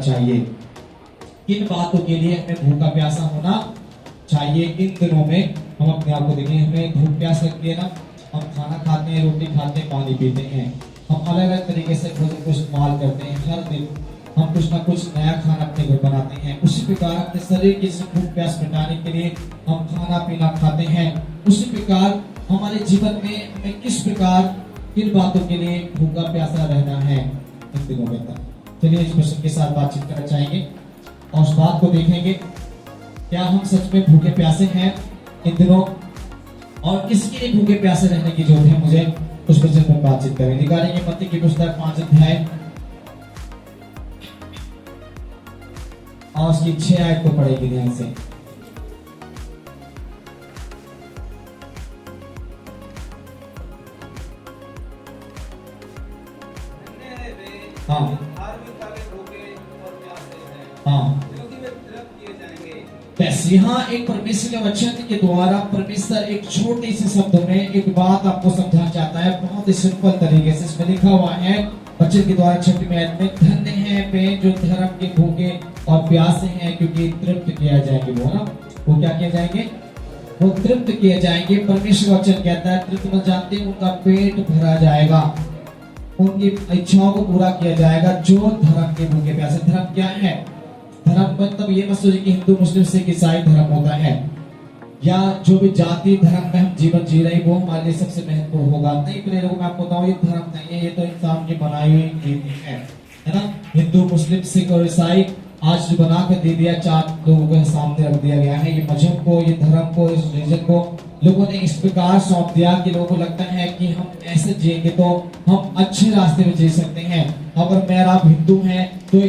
चाहिए, किन बातों के लिए हमें भूखा प्यासा होना चाहिए। इन दिनों में हम अपने आप को देखें, हमें भूख प्यास लगती है ना, हम खाना खाते हैं, रोटी खाते हैं, पानी पीते हैं, हम अलग अलग तरीके से भोजन को इस्तेमाल करते हैं। हर दिन हम कुछ ना कुछ नया खाना अपने घर बनाते हैं। उसी प्रकार अपने शरीर की भूख प्यास मिटाने के लिए हम खाना पीना खाते हैं। उसी प्रकार हमारे जीवन में हमें किस प्रकार किन बातों के लिए भूखा प्यासा रहना है इन दिनों में तक। चलिए इस प्रश्न के साथ बातचीत करना चाहेंगे और उस बात को देखेंगे, क्या हम सच में भूखे प्यासे हैं इन दिनों, और किसके लिए भूखे प्यासे रहने की जरूरत है मुझे, उस प्रश्न पर बातचीत करेंगे। निकालेंगे मत्ती की पुस्तक 5 अध्याय और उसकी 6 आयत को पढ़ेंगे ध्यान से। हाँ हाँ, बस यहाँ एक परमेश्वर के वचन के द्वारा परमेश्वर एक छोटे से शब्द में एक बात आपको समझाना चाहता है, बहुत ही सिंपल तरीके से। इसमें लिखा हुआ है वचन के द्वारा 6वीं आयत में, धन्य है वे जो धर्म के भूखे और प्यासे हैं, क्योंकि तृप्त किया जाएंगे। वो ना, वो क्या किए जाएंगे, वो तृप्त किए जाएंगे। परमेश्वर वचन कहता है तृप्त मत जानते, उनका पेट भरा जाएगा, उनकी इच्छाओं को पूरा किया जाएगा जो धर्म के भूखे प्यासे। धर्म क्या है, धर्म मतलब ये मत सोचिए कि हिंदू मुस्लिम सिख ईसाई धर्म होता है, या जो भी जाति धर्म में हम जीवन जी रहे वो हमारे लिए सबसे महत्वपूर्ण होगा। नहीं, पहले लोगों मैं आपको बताऊं, ये धर्म नहीं है, ये तो इंसान की बनाई हुई नीति है ना। हिंदू मुस्लिम सिख और ईसाई आज जो बना कर दे दिया, 4 लोगों के सामने रख दिया गया है। ये मजहब को, ये धर्म को, इस रिलीजन को लोगों ने इस प्रकार सौंप दिया कि लोगों को लगता है कि हम ऐसे जिएंगे तो हम अच्छे रास्ते में जी सकते हैं। अगर मैं आप हिंदू हैं तो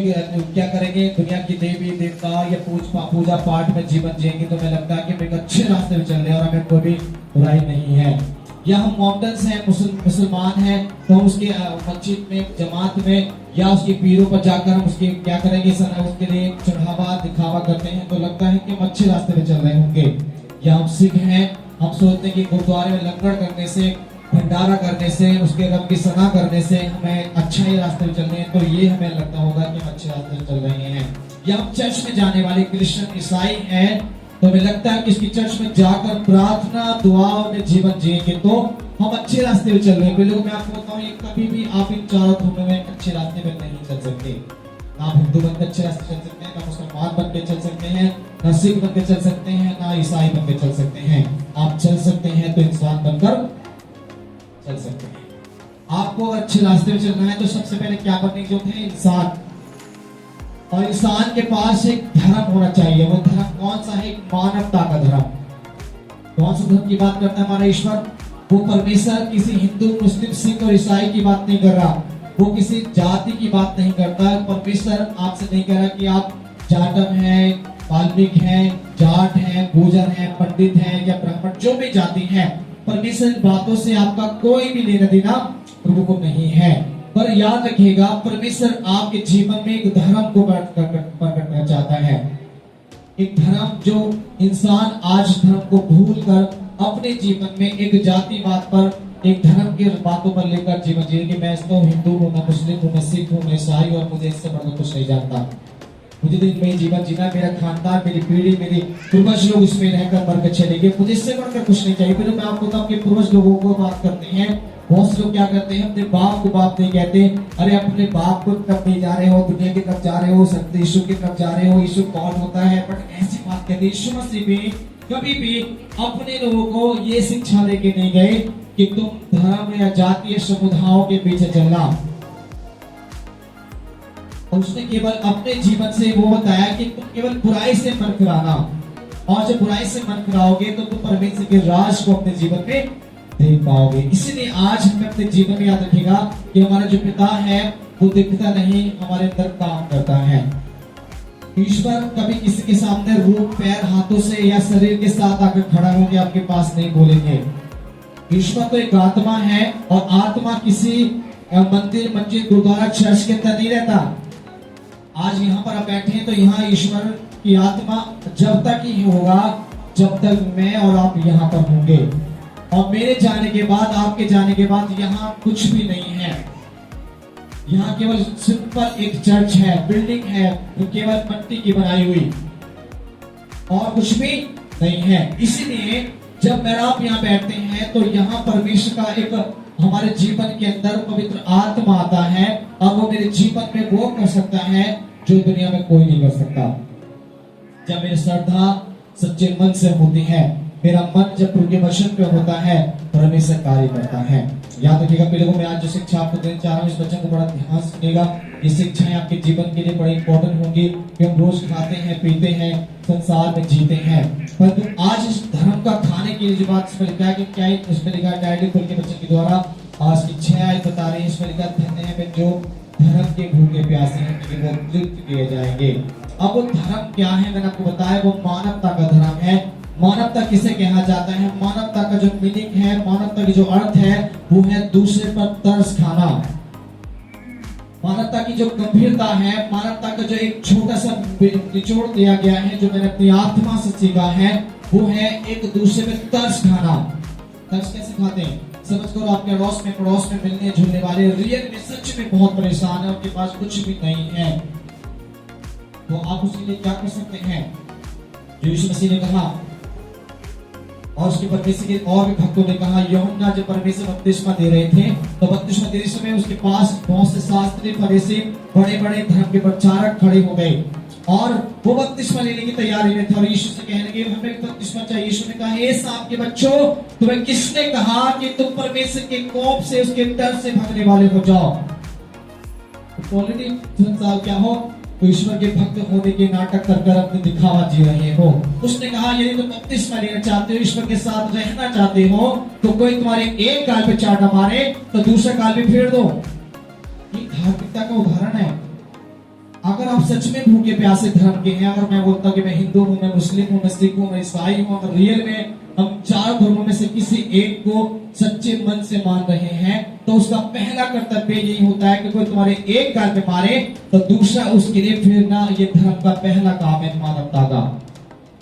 क्या करेंगे, दुनिया की देवी देवता या पूजा पाठ में जीवन जिएंगे तो मैं लगता है कि हम एक अच्छे रास्ते में चल रहे हैं और हमें कोई भी बुराई नहीं है। या हम मोहम्मदन्स हैं, मुसलमान हैं, तो हम उसके मस्जिद में, जमात में या उसके पीरों पर जाकर हम उसके क्या करेंगे, उसके लिए चढ़ावा दिखावा करते हैं, तो लगता है कि हम अच्छे रास्ते में चल रहे होंगे। या हम सिख हैं, हम सोचते हैं कि गुरुद्वारे में लंगर करने से, भंडारा करने से, उसके रब की सना करने से हमें अच्छा ही रास्ते में चल रहे हैं, तो ये हमें लगता होगा कि हम अच्छे रास्ते में चल रहे हैं। या हम चर्च में जाने वाले क्रिश्चियन ईसाई हैं, तो हमें लगता है कि इसकी चर्च में जाकर प्रार्थना दुआ में जीवन जिएंगे तो हम अच्छे रास्ते में चल रहे हैं। लोग मैं आपको बताऊं, ये कभी भी आप इन चारों धर्मों में अच्छे रास्ते में नहीं चल सकते। ना हिंदू बनकर अच्छे रास्ते चल सकते हैं, ना मुसलमान बनकर चल सकते हैं, ना सिख बनकर चल सकते हैं, ना ईसाई बनकर चल सकते हैं। आप चल सकते हैं तो इंसान बनकर चल सकते हैं। आपको अच्छे रास्ते में चलना है तो सबसे पहले क्या बनने की जरूरत है, इंसान। और इंसान के पास एक धर्म होना चाहिए। वो धर्म कौन सा है, मानवता का धर्म। कौन सा धर्म की बात करता है हमारा ईश्वर, वो परमेश्वर किसी हिंदू मुस्लिम सिख और ईसाई की बात नहीं कर रहा, वो किसी जाति की बात नहीं करता। परमेश्वर आपसे नहीं कह रहा कि आप जाटव हैं, वाल्मीक हैं, जाट हैं, गुर्जर हैं, पंडित हैं या ब्राह्मण, जो भी जाति है, परमेश्वर बातों से आपका कोई भी लेना देना प्रभु को नहीं है। पर याद रखिएगा, परमेश्वर आपके जीवन में एक धर्म को प्रकट करना चाहता है। एक धर्म जो इंसान आज धर्म को भूलकर अपने जीवन में एक जातिवाद पर, एक धर्म के बातों पर लेकर जीवन जिए कि मैं तो हिंदू हूँ, मैं मुस्लिम हूँ, मैं सिख हूँ, मैं ईसाई और मुझे इससे बढ़कर कुछ नहीं जानता। मुझे तो इनमें जीवन जीना, मेरा खानदान, मेरी पीढ़ी, मेरी पूर्वज लोग इसमें रहकर मर के चले गए, मुझे इससे बढ़कर कुछ नहीं चाहिए। फिर मैं आपको बताऊं कि पूर्वज लोगों को बात करते हैं, बहुत से लोग क्या करते हैं, अपने बाप को बाप नहीं कहते। अरे अपने बाप को तरफ नहीं जा रहे हो, दुनिया की तरफ जा रहे हो, सत्य यीशु की तरफ जा रहे हो, यीशु कौन होता है। बट ऐसी बात कहते, यीशु मसीह भी कभी भी अपने लोगों को ये शिक्षा लेके नहीं गए कि तुम धर्म या जातीय समुदायों के पीछे चलना। उसने केवल अपने जीवन से वो बताया कि तुम केवल बुराई से मन फिराना, और जब बुराई से मन फिराओगे तो तुम परमेश्वर के राज को अपने जीवन में देख पाओगे। इसीलिए आज हमें अपने जीवन में याद रखिएगा कि हमारा जो पिता है वो दिखता नहीं, हमारे अंदर काम करता है। ईश्वर कभी किसी के सामने रूप, पैर, हाथों से या शरीर के साथ आकर खड़ा होकर आपके पास नहीं बोलेंगे। ईश्वर तो एक आत्मा है, और आत्मा किसी मंदिर, मस्जिद, गुरुद्वारा, चर्च के अंदर नहीं रहता। आज यहाँ पर आप बैठे हैं तो यहाँ ईश्वर की आत्मा जब तक ही होगा जब तक मैं और आप यहाँ पर होंगे, और मेरे जाने के बाद, आपके जाने के बाद यहाँ कुछ भी नहीं है। यहाँ केवल सिंपल एक चर्च है, बिल्डिंग है, जो केवल मिट्टी की बनाई हुई, और कुछ भी नहीं है। इसीलिए जब मेहराब यहाँ बैठते हैं तो यहाँ परमेश्वर का एक हमारे जीवन के अंदर पवित्र आत्मा आता है, और वो मेरे जीवन में वो कर सकता है जो दुनिया में कोई नहीं कर सकता। जब मेरी श्रद्धा सच्चे मन से होती है, मेरा मन जब प्रभु के वचन पे होता है, परमेश्वर कार्य करता है। याद रखिएगा प्रिय लोगों, मैं आज जो शिक्षा आपको देना चाह रहा हूँ, इस वचन को बड़ा ध्यान से सुनिएगा। ये शिक्षाएं आपके जीवन के लिए बड़ी इंपॉर्टेंट होंगी, कि हम रोज खाते हैं, पीते हैं, संसार में जीते हैं, परंतु आज इस धर्म का खाने की जो बात इसमें लिखा है कि क्या इसमें लिखा है, डायरेक्ट खोल के बच्चों के द्वारा आज की 6 आयत बता रही है। इसमें लिखा धन्य है जो धर्म के भूखे प्यासे हैं, क्योंकि वो तृप्त किए जाएंगे। अब वो धर्म क्या है, मैंने आपको बताया, वो मानवता का धर्म है। मानवता किसे कहा जाता है? मानवता का जो मीनिंग है, मानवता की जो अर्थ है, वो है दूसरे पर तरस खाना। मानवता की जो गंभीरता है, मानवता का जो एक छोटा सा निचोड़ दिया गया है, जो मैंने अपनी आत्मा से सीखा है, वो है एक दूसरे पे तरस खाना। तरस कैसे खाते हैं? समझ करो, आपके पड़ोस में मिलने जुलने वाले रियल में सच में बहुत परेशान है, उनके पास कुछ भी नहीं है, तो आप उसके लिए क्या कर सकते हैं? जो यीशु मसीह ने कहा, और उसके परमेश्वर के और भी भक्तों ने कहा, यूहन्ना जब परमेश्वर बपतिस्मा दे रहे थे, तो बपतिस्मा देते समय उसके पास बहुत से शास्त्री, फरीसी, बड़े बड़े धर्म के प्रचारक खड़े हो गए, और वो बपतिस्मा लेने की तैयारी में थे, और यीशु से कहने लगे, हमें बपतिस्मा चाहिए। यीशु ने कहा, हे सांप के बच्चों, तुम्हें किसने कहा कि तुम परमेश्वर के कोप से, उसके डर से भागने वाले हो जाओ? ऑलरेडी संसार क्या हो, तो ईश्वर के भक्त होने के नाटक कर अपने दिखावा जी रहे हो। उसने कहा, यदि तुम बपतिस्मा लेना चाहते हो, ईश्वर के साथ रहना चाहते हो, तो कोई तुम्हारे एक गाल पे चाटा मारे तो दूसरा गाल पे फेर दो। ये धार्मिकता का उदाहरण है। अगर आप सच में भूखे प्यासे धर्म के हैं, अगर मैं बोलता कि मैं हिंदू हूँ, मैं मुस्लिम हूँ, मैं सिख हूँ, मैं ईसाई हूँ, अगर रियल में हम 4 धर्मों में से किसी एक को सच्चे मन से मान रहे हैं, तो उसका पहला कर्तव्य यही होता है कि कोई तुम्हारे एक गाल पे मारे तो दूसरा उसके लिए फेरना। ये धर्म का पहला काम है मानवता का।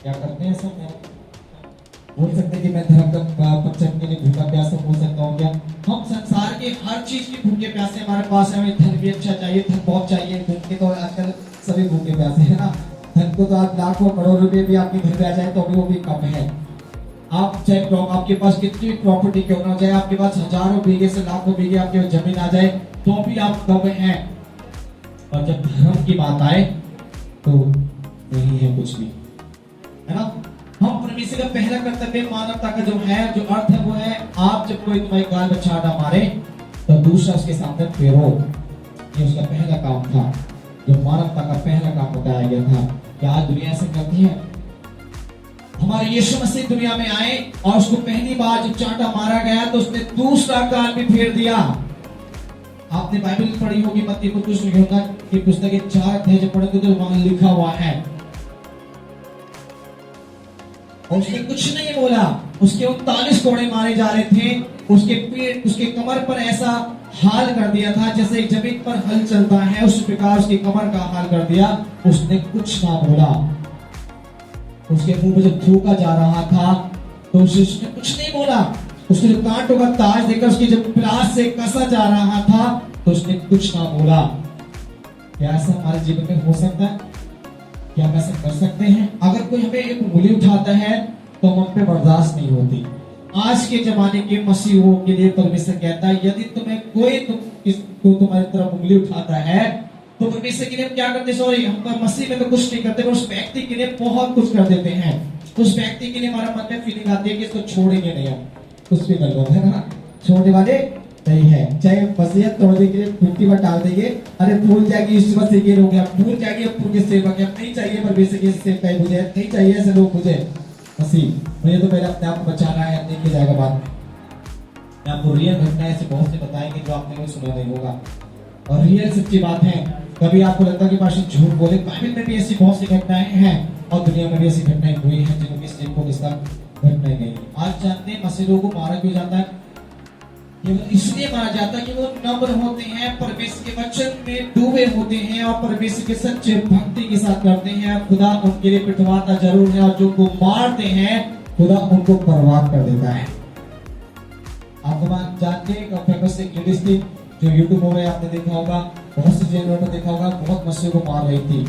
क्या करते हैं सब? बोल सकते कि मैं धर्म का पक्षम के लिए भूखा प्यासा बोल सकता हूँ क्या? हम संसार के हर चीज के भूखे प्यासे हमारे पास है। हमें धन भी अच्छा चाहिए, धन बहुत चाहिए, धन के तो आजकल सभी भूखे प्यासे है ना। धन को तो आज लाखों करोड़ रुपए भी आपके घर पे आ जाए तो भी वो भी कम है। आप चाहे आपके पास कितनी प्रॉपर्टी क्यों ना हो जाए, आपके पास हजारों बीघे से लाखों बीघे आपके पास जमीन आ जाए तो भी आप कम हैं। और जब धर्म की बात आए तो नहीं है कुछ भी, है ना। हम परमेश्वर का पहला कर्तव्य मानवता का जो है, जो अर्थ है, वो है आप जब कोई तुम्हारी गाल में चाटा मारे तो दूसरा उसके सामने फेरो। ये उसका पहला काम था, जो मानवता का पहला काम बताया गया था। क्या आज दुनिया ऐसा करती है? हमारे यीशु मसीह दुनिया में आए और उसको पहली बार जब चांटा मारा गया तो उसने दूसरा गाल भी फेर दिया। आपने बाइबल पढ़ी होगी, मत्ती की पुस्तक के 4 अध्याय जब पढ़ोगे तो वहां लिखा हुआ है, और उसने कुछ नहीं बोला। उसके 39 कोड़े मारे जा रहे थे, उसके पेट, उसके कमर पर ऐसा हाल कर दिया था जैसे जमीन पर हल चलता है, उस प्रकार उसकी कमर का हाल कर दिया। उसने कुछ ना बोला। उसके मुंह में जब थूका जा रहा था तो उसने कुछ नहीं बोला। उसके जो कांटों का ताज देकर उसकी जब प्यास से कसा जा रहा था तो उसने कुछ ना बोला। क्या ऐसा हमारे जीवन में हो सकता है? क्या हम ऐसा कर सकते हैं? अगर कोई हमें एक उंगली उठाता है तो हम पे बर्दाश्त नहीं होती। आज के जमाने के मसीहों के लिए परमेश्वर कहता है, यदि तुम्हें कोई तुम्हारी तरफ उंगली उठाता है तो परमेश्वर के लिए हम क्या करते हैं? सॉरी, हम मसीह में तो कुछ नहीं करते, पर उस व्यक्ति के लिए बहुत कुछ कर देते हैं। उस व्यक्ति के लिए हमारा मन में फीलिंग आती है कि इसको छोड़ेंगे नहीं, हम कुछ भी कर लो, है ना। छोड़ने वाले नहीं है। चाहे वसीयत तोड़ने के लिए मिट्टी पर डाल देंगे, अरे भूल जाएगी इस मसीह के लोग, भूल जाएगी अब के सेवक, नहीं चाहिए परमेश्वर के सेवक कहीं मुझे, नहीं चाहिए ऐसे लोग मुझे। मसीह मुझे तो मेरा अपने आप को बचाना है, देखिए जाएगा बाद में। मैं आपको रियल घटना ऐसे बहुत से बताएंगे जो आपने भी सुना नहीं होगा, और रियल सच्ची बात है। कभी आपको लगता है कि पास्टर झूठ बोले, बाइबल में भी ऐसी बहुत सी घटनाएं हैं और दुनिया में भी ऐसी घटनाएं हुई हैं जिनको किस तरह घटनाएं नहीं। आज जानते हैं मसीहों को मारा क्यों जाता है? केवल इसलिए मारा जाता है कि वो नम्र होते हैं, परमेश्वर के वचन में डूबे होते हैं और परमेश्वर के सच्चे भक्ति के साथ करते हैं। खुदा उनके लिए पिटवाता जरूर है, और जो को मारते हैं खुदा उनको बर्बाद कर देता है। आपको बात जानते हैं जो यूट्यूब हो गया आपने देखा होगा, बहुत से चैनलों पर देखा होगा, बहुत मछलियों को मार रही थी।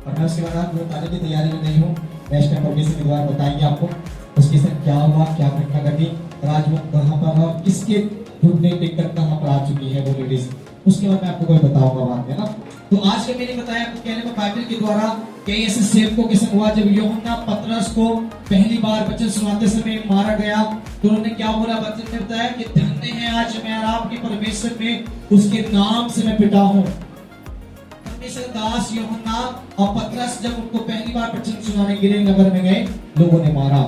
और मैं उसके बाद बताने की तैयारी में नहीं हूँ, नेक्स्ट टाइम परमेश्वर के द्वारा बताएंगे आपको उसके साथ क्या हुआ, क्या घटना घटी, और आज वो कहाँ पर और किसके घुटने टेककर कहाँ पर आ चुकी है वो लेडीज, उसके बाद मैं आपको कोई बताऊंगा बाद में ना। तो आज के मैंने बताया आपको कहने में बाइबल के द्वारा कई ऐसे सेवकों के संग हुआ जब यूहन्ना पतरस को पहली बार वचन सुनाते समय मारा गया तो उन्होंने क्या बोला, वचन में बताया कि धन्य है आज मैं आपके परमेश्वर में उसके नाम से मैं पिटा हूँ। परमेश्वर दास यूहन्ना और पतरस जब उनको पहली बार वचन सुनाने के लिए नगर में गए, लोगों ने मारा।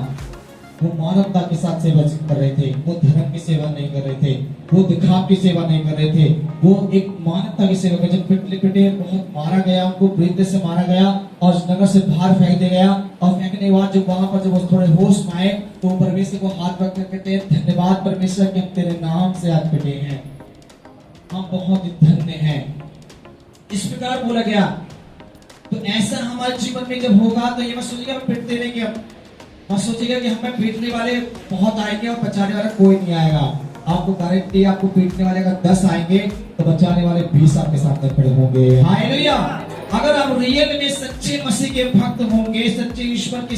वो मानवता के साथ सेवा कर रहे थे, वो धर्म की सेवा नहीं कर रहे थे, वो दिखाव की सेवा नहीं कर रहे थे, वो एक मानवता की सेवा कर। जब पिटे बहुत मारा गया, उनको वृत्ति से मारा गया और उस नगर से बाहर फेंक दिया गया। और फेंकने के बाद जब वहां पर जब वो थोड़े होश में आए तो परमेश्वर को हाथ रख कर कहते हैं, धन्यवाद परमेश्वर कि हम तेरे नाम से आज पिटे हैं, हम बहुत ही धन्य हैं। इस प्रकार बोला गया। तो ऐसा हमारे जीवन में जब होगा तो ये मत सोचिएगा हम पिटते रहेंगे, मत सोचिएगा कि हमें पीटने वाले बहुत आएंगे और बचाने वाला कोई नहीं आएगा। आपको गारंटी, आपको पीटने वाले अगर 10 आएंगे तो बचाने वाले 20 आपके सामने खड़े होंगे। हालेलुया। अगर आप रियल में सच्चे मसीह के भक्त होंगे, सच्चे ईश्वर की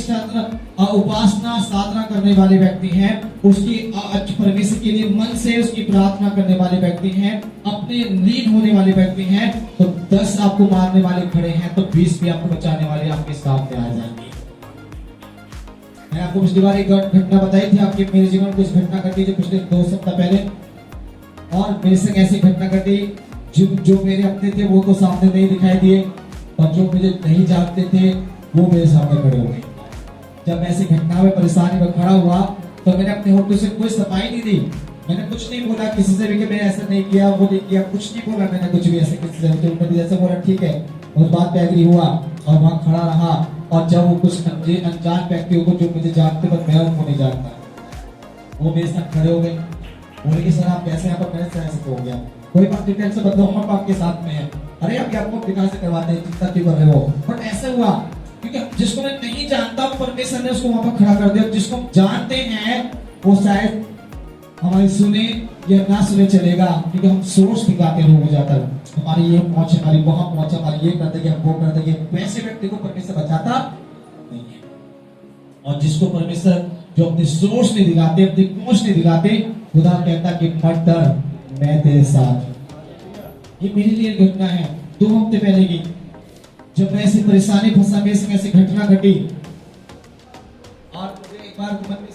उपासना साधना करने वाले व्यक्ति हैं, उसकी परमेश्वर के लिए मन से उसकी प्रार्थना करने वाले व्यक्ति हैं, अपने लीन होने वाले व्यक्ति हैं, तो 10 आपको मारने वाले खड़े हैं तो 20 भी आपको बचाने वाले आपके सामने आ जाएंगे। मैं आपको पिछली बार एक घटना बताई थी, आपके मेरे जीवन में कुछ घटना घटी जो पिछले 2 सप्ताह पहले, और मेरे संग ऐसी घटना घटी जो मेरे अपने थे वो तो सामने नहीं दिखाई दिए, और जो मुझे नहीं जानते थे वो मेरे सामने खड़े हो गए। जब मैं ऐसी घटना में परेशानी में खड़ा हुआ तो मैंने अपने होठों से कोई सफाई नहीं दी, मैंने कुछ नहीं बोला किसी से भी कि मैंने ऐसा नहीं किया, वो नहीं किया, कुछ नहीं बोला मैंने, कुछ भी ऐसे किसी से जैसे बोला ठीक है, उस बात पे एग्री हुआ और वहां खड़ा रहा। और जब वो कुछ अनजान व्यक्तियों को जो मुझे जानते पर मैं उनको नहीं जानता, वो मेरे साथ खड़े हो गए, बोले कि सर आप कैसे यहाँ पर, मेरे से ऐसे हो गया, कोई बात डिटेल से बताओ, हम आपके साथ में है, अरे अभी आपको विकास से करवाते हैं, चिंता क्यों कर रहे हो। बट ऐसा हुआ क्योंकि जिसको मैं नहीं जानता परमेश्वर ने उसको वहां पर खड़ा कर दिया, जिसको हम जानते हैं वो शायद हमारी सुने या ना सुने चलेगा, क्योंकि हम सोर्स दिखाते लोग हो जाता है, हमारी ये पहुंचे, हमारी वहां पहुंचे, हमारी ये कर देंगे, हम वो कर देंगे। वैसे व्यक्ति को परमेश्वर बचाता नहीं है। और जिसको परमेश्वर जो अपने सोर्स नहीं दिखाते, अपनी पहुंच नहीं दिखाते, खुदा कहता कि मत डर, मैं तेरे साथ। ये मेरे लिए घटना है 2 हफ्ते पहले की, जब मैं ऐसी परेशानी फंसा, मेरे से ऐसी घटना घटी और मुझे एक बार मन में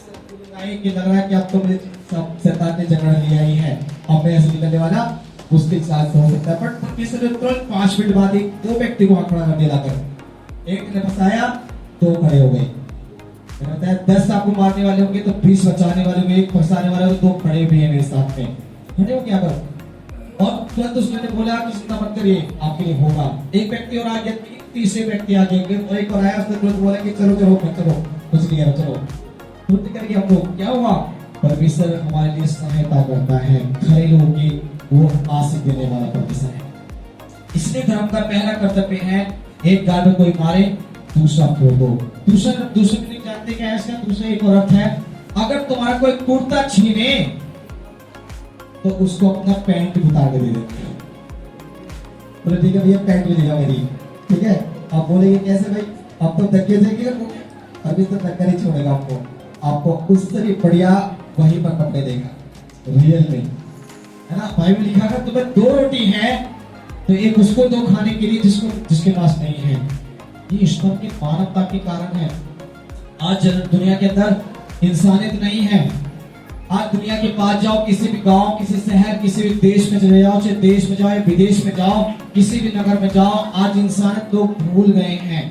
आई कि लग रहा है कि अब तो मुझे शैतान ने जकड़ लिया ही है, अब मैं ऐसे निकलने वाला उसके साथ हो सकता है। बट परमेश्वर ने तुरंत 5 मिनट बाद 2 व्यक्ति को खड़ा कर दिया लाकर, एक ने फंसाया, 2 खड़े हो गए। मैंने बताया 10 आपको मारने वाले होंगे तो 20 बचाने वाले होंगे, 1 फंसाने वाले होंगे, 2 खड़े भी हैं मेरे साथ में, खड़े हो क्या करो। और तुरंत उसने बोला कि चिंता मत करिए आपके लिए होगा। एक व्यक्ति और आ गया, 3 व्यक्ति आ गए और एक और आया, उसने तुरंत बोला कि चलो चलो चलो कुछ नहीं है, चलो तुरंत करके हम लोग क्या हुआ, परमेश्वर हमारे लिए सहायता करता है, खड़े लोगों की वो आशीष देने वाला परमेश्वर है। इसलिए धर्म का पहला कर्तव्य है, एक गाय में कोई मारे दूसरा छोड़ दो। दूसरे नहीं जानते क्या है इसका दूसरा एक और अर्थ है, अगर तुम्हारा कोई कुर्ता छीने तो उसको अपना पैंट उतार के दे देते, बोले ठीक है भैया पैंट मिलेगा मेरी, ठीक है। आप बोलेंगे कैसे भाई, आप तो धक्के देंगे, अभी तो धक्का नहीं छोड़ेगा आपको उससे भी बढ़िया वहीं पर पकड़े देगा, रियल में है ना। बाइबल लिखा है तुम्हें 2 रोटी है तो एक उसको दो खाने के लिए जिसके पास नहीं है। ये ईश्वर की मानवता के कारण है। आज दुनिया के अंदर इंसानियत नहीं है। आज दुनिया के पास जाओ, किसी भी गांव, किसी शहर, किसी भी देश में चले जाओ, चाहे देश में जाओ या विदेश में जाओ, किसी भी नगर में जाओ, आज इंसानियत लोग भूल गए हैं।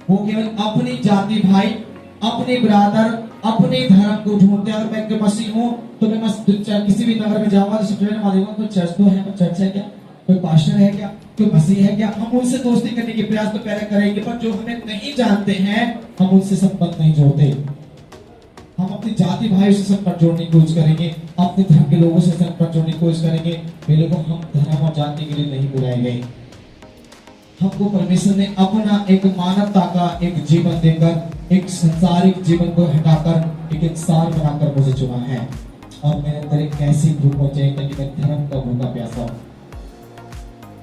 वो केवल अपनी जाति भाई, अपने ब्रादर, अपने धर्म को ढूंढते हैं। अगर मैं एक मसीह हूँ तो मैं किसी भी नगर में जाऊंगा तो सबसे पहले मालूम कोई चर्च तो है, कोई चर्च है क्या, कोई पास्टर है क्या, कोई मसीह है क्या, हम उनसे दोस्ती करने के प्रयास तो पहले करेंगे। पर जो हमें नहीं जानते हैं हम उनसे संबंध नहीं जोड़ते। हम अपनी जाति भाई से संपर्क जोड़ने की कोशिश करेंगे, अपने धर्म के लोगों से संपर्क जोड़ने की कोशिश करेंगे। वे लोगों हम धर्म और जाति के लिए नहीं बुलाए गए। हमको परमेश्वर ने अपना एक मानवता का एक जीवन देकर, एक संसारिक जीवन को हटाकर एक इंसान बनाकर मुझे चुना है। और मेरे अंदर एक ऐसी भूख हो जाए ताकि मैं धर्म का भूखा प्यासा हूं।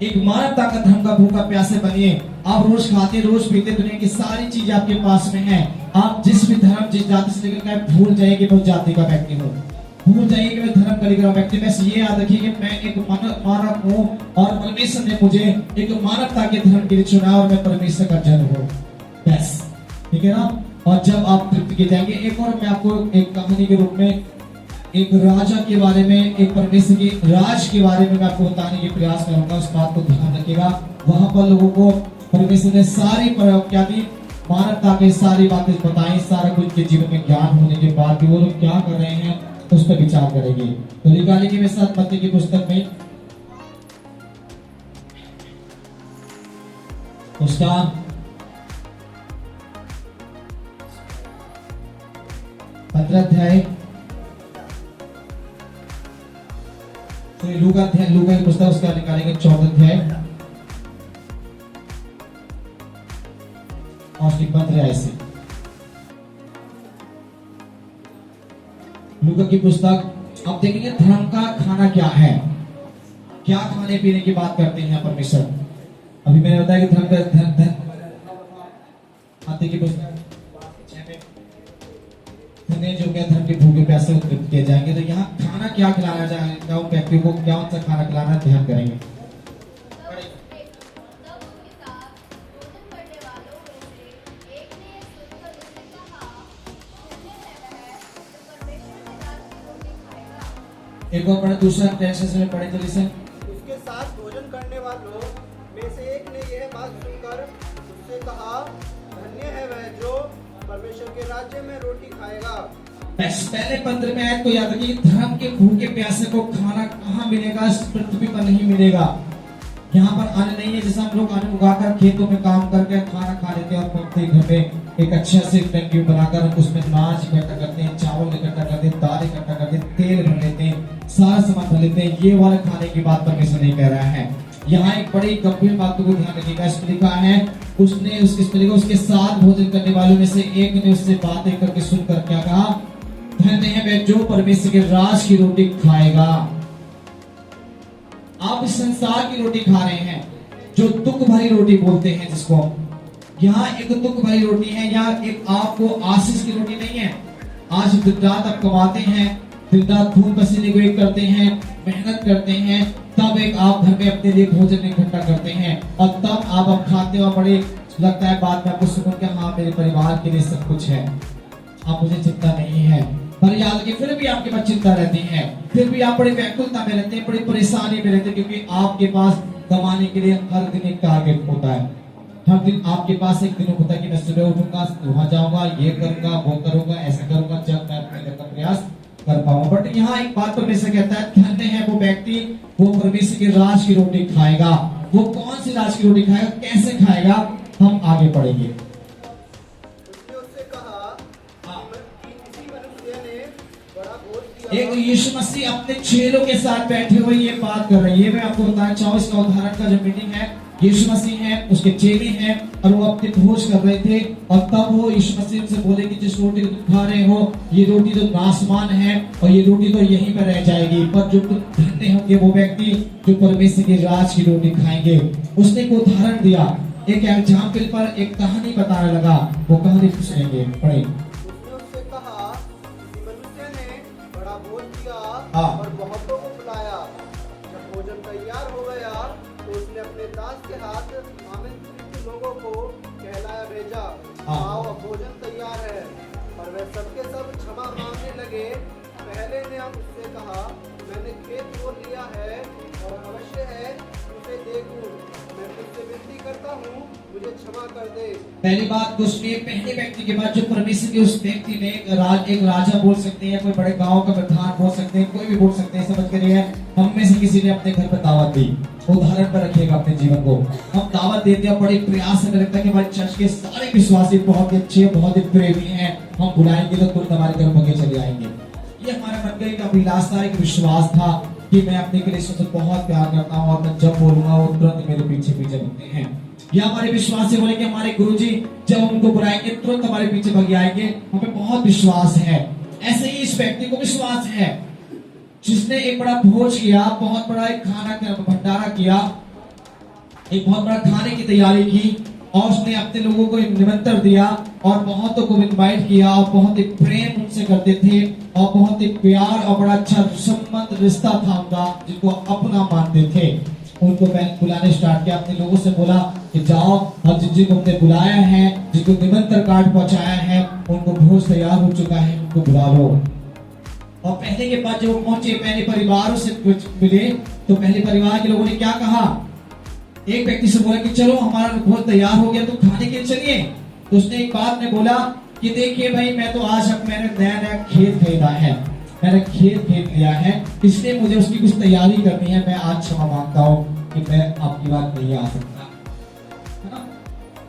एक मानवता का धर्म का भूखा प्यासे बनिए। आप रोज खाते रोज पीते, दुनिया की सारी चीजें आपके पास में है। आप जिस भी धर्म जिस जाति से लेकर के भूल जाइए कि मैं उस जाति का व्यक्ति हूँ, भूल जाइए कि मैं धर्म का लेकर व्यक्ति। बस ये याद रखिए कि मैं एक मानव हूँ और परमेश्वर ने मुझे एक मानवता के धर्म के लिए चुना और मैं परमेश्वर का जन हूँ। बस ठीक है ना। और जब आप तृप्त किए जाएंगे, एक और मैं आपको एक कहानी के रूप में एक राजा के बारे में, एक परमेश्वर के राज के बारे में मैं आपको बताने की प्रयास करूंगा। उस बात को ध्यान रखिएगा। वहां पर लोगों को परमेश्वर ने सारी क्या दी, मानवता की सारी बातें बताई, सारा कुछ के जीवन में ज्ञान होने के बाद भी वो लोग क्या कर रहे हैं उस पर विचार करेंगे। तो निकालिए कि मेरे साथ मत्ती की पुस्तक में उसका 15 अध्याय, लूका की पुस्तक उसका निकालेंगे 14 अध्याय और 15 आयत से। लूका की पुस्तक आप देखेंगे धर्म का खाना क्या है, क्या खाने पीने की बात करते हैं परमेश्वर। अभी मैंने बताया कि धर्म का की पुस्तक जो क्या धर्म के भूखे प्यासे तृप्त किए जाएंगे। तो यहाँ खाना क्या खिलाना चाहेगा व्यक्ति को, क्या उनसे खाना खिलाना ध्यान करेंगे। एक और पढ़े, दूसरा ट्रांसलेशन में पढ़े तो लिसन। उसके साथ भोजन करने वालों में से एक ने यह बात सुनकर उससे कहा, धन्य है वह जो परमेश्वर के राज्य में रोटी खाएगा। पहले 15 में आयत को याद रखिए, धर्म के भूखे प्यासे को खाना कहाँ मिलेगा, इस पृथ्वी पर नहीं मिलेगा। यहाँ पर अन्न नहीं है जैसे हम लोग अन्न उगाकर खेतों में काम करके खाना खा लेते हैं और अपने घर में एक अच्छा से टंकी बनाकर उसमें अनाज इकट्ठा करते हैं, चावल इकट्ठा करते हैं, दाल इकट्ठा करते हैं, तेल भर लेते हैं, सारा सामान भर लेते हैं। ये वाले खाने की बात परमेश्वर नहीं कह रहा है। यहाँ एक बड़ी गंभीर बात को ध्यान रखिएगा। इसमें लिखा है उसके साथ भोजन करने वालों में से एक ने उससे बातें करके सुनकर क्या कहा, धन्य है वह जो परमेश्वर के राज की रोटी खाएगा। आप इस संसार की रोटी खा रहे हैं जो दुख भरी रोटी बोलते हैं जिसको। यहाँ एक दुख भरी रोटी है, यहाँ एक आपको आशीष की रोटी नहीं है। आज दिन रात आप कमाते हैं, दिन रात खून पसीने को एक करते हैं, मेहनत करते हैं, तब एक आप घर में अपने लिए भोजन इकट्ठा करते हैं और तब आप खाते हो। बड़े लगता है बाद में आपको सुकून के, हाँ मेरे परिवार के लिए सब कुछ है, अब मुझे चिंता नहीं है। पर याद रखिए फिर भी आपके पास चिंता रहती है, फिर भी आप बड़ी व्याकुलता में रहते हैं, बड़ी परेशानी में रहते हैं, क्योंकि आपके पास कमाने के लिए हर दिन एक टारगेट होता है। हर दिन आपके पास एक दिन होता है कि मैं सुबह उठूंगा, वहां जाऊंगा, ये करूंगा, वो करूंगा, ऐसा करूंगा, जब मैं अपने घर का प्रयास कर पाऊंगा। बट यहाँ एक बात परमेश्वर कहता है, धन्य है वो व्यक्ति वो परमेश्वर के राज की रोटी खाएगा। वो कौन सी राज की रोटी खाएगा, कैसे खाएगा, हम आगे पढ़ेंगे। एक यीशु मसीह अपने चेलों के साथ बैठे हुए ये बात कर रहे हैं। मैं आपको बताना चाहूँ इसका उदाहरण का जो मीटिंग है, यीशु मसीह है, उसके चेले हैं और वो अपने भोज कर रहे थे और तब वो यीशु मसीह से बोले कि जिस रोटी को तुम खा रहे हो ये रोटी तो नासमान है और ये रोटी तो यहीं पर रह जाएगी, पर जो धन्य होंगे वो व्यक्ति जो परमेश्वर के राज की रोटी खाएंगे। उसने एक उदाहरण दिया, एक एग्जाम्पल पर एक कहानी बताने लगा। वो कहानी सुनेंगे, पढ़े। और बहुतों को बुलाया। जब भोजन तैयार हो गया तो उसने अपने दास के हाथ आमंत्रित लोगों को कहलाया भेजा, आओ अब भोजन तैयार है। पर वे सबके सब क्षमा मांगने लगे। पहले ने उससे कहा, मैंने खेत को लिया है और अवश्य है उसे देखूं, मैं तुझसे विनती करता हूँ मुझे क्षमा कर दे। पहली बात उसने पहले व्यक्ति के बाद जो परमेश्वर के उस व्यक्ति ने एक राजा बोल सकते हैं, कोई बड़े गांव का प्रधान बोल सकते हैं, कोई भी बोल सकते हैं, समझ करिए हम में से किसी ने अपने घर पर दावत दी। उदाहरण पर रखिएगा अपने जीवन को। हम दावत देते हैं, बड़े प्रयास से लगता है कि हमारे चर्च के सारे विश्वासी बहुत ही अच्छे, बहुत ही प्रेमी हैं, हम बुलाएंगे तो तुरंत हमारे घर में चले आएंगे। ये हमारा मन का एक अभिलाष था, एक विश्वास था कि मैं अपने कलीसिया से बहुत प्यार करता हूँ और मैं जब बोलूंगा वो तुरंत मेरे पीछे पीछे लगते हैं। या हमारे विश्वासी बोलेंगे हमारे गुरुजी जब हम उनको बुलाएंगे तुरंत हमारे पीछे भागे आएंगे, हमें बहुत विश्वास है। ऐसे ही इस व्यक्ति को विश्वास है, जिसने एक बड़ा भोज किया, बहुत बड़ा एक खाना का भंडारा किया, एक बहुत बड़ा खाने की तैयारी की, और उसने अपने लोगों को एक निमंत्रण दिया और बहुतों को इनवाइट किया, और बहुत ही प्रेम उनसे करते थे, और बहुत ही प्यार और बड़ा अच्छा संबंध रिश्ता था उनका, जिनको अपना मानते थे। उनको बुलाने स्टार्ट किया, अपने लोगों से बोला कि जाओ और जिनको हमने बुलाया है, जिनको निमंत्रण कार्ड पहुंचाया है, उनको भोज तैयार हो चुका है, उनको बुला लो। और पहले के बाद जब वो पहुंचे, पहले परिवारों से मिले, तो पहले परिवार के लोगों ने क्या कहा, एक व्यक्ति से बोला कि चलो हमारा भोज तैयार हो गया, तो खाने के लिए चलिए। तो उसने एक बात में बोला कि देखिए भाई, मैं तो आज मैंने नया नया खेत खरीदा है, मैंने खेत खरीद लिया है, इसलिए मुझे उसकी कुछ तैयारी करनी है, मैं आज क्षमा मांगता हूँ कि मैं आपकी बात नहीं आ सकता, है ना।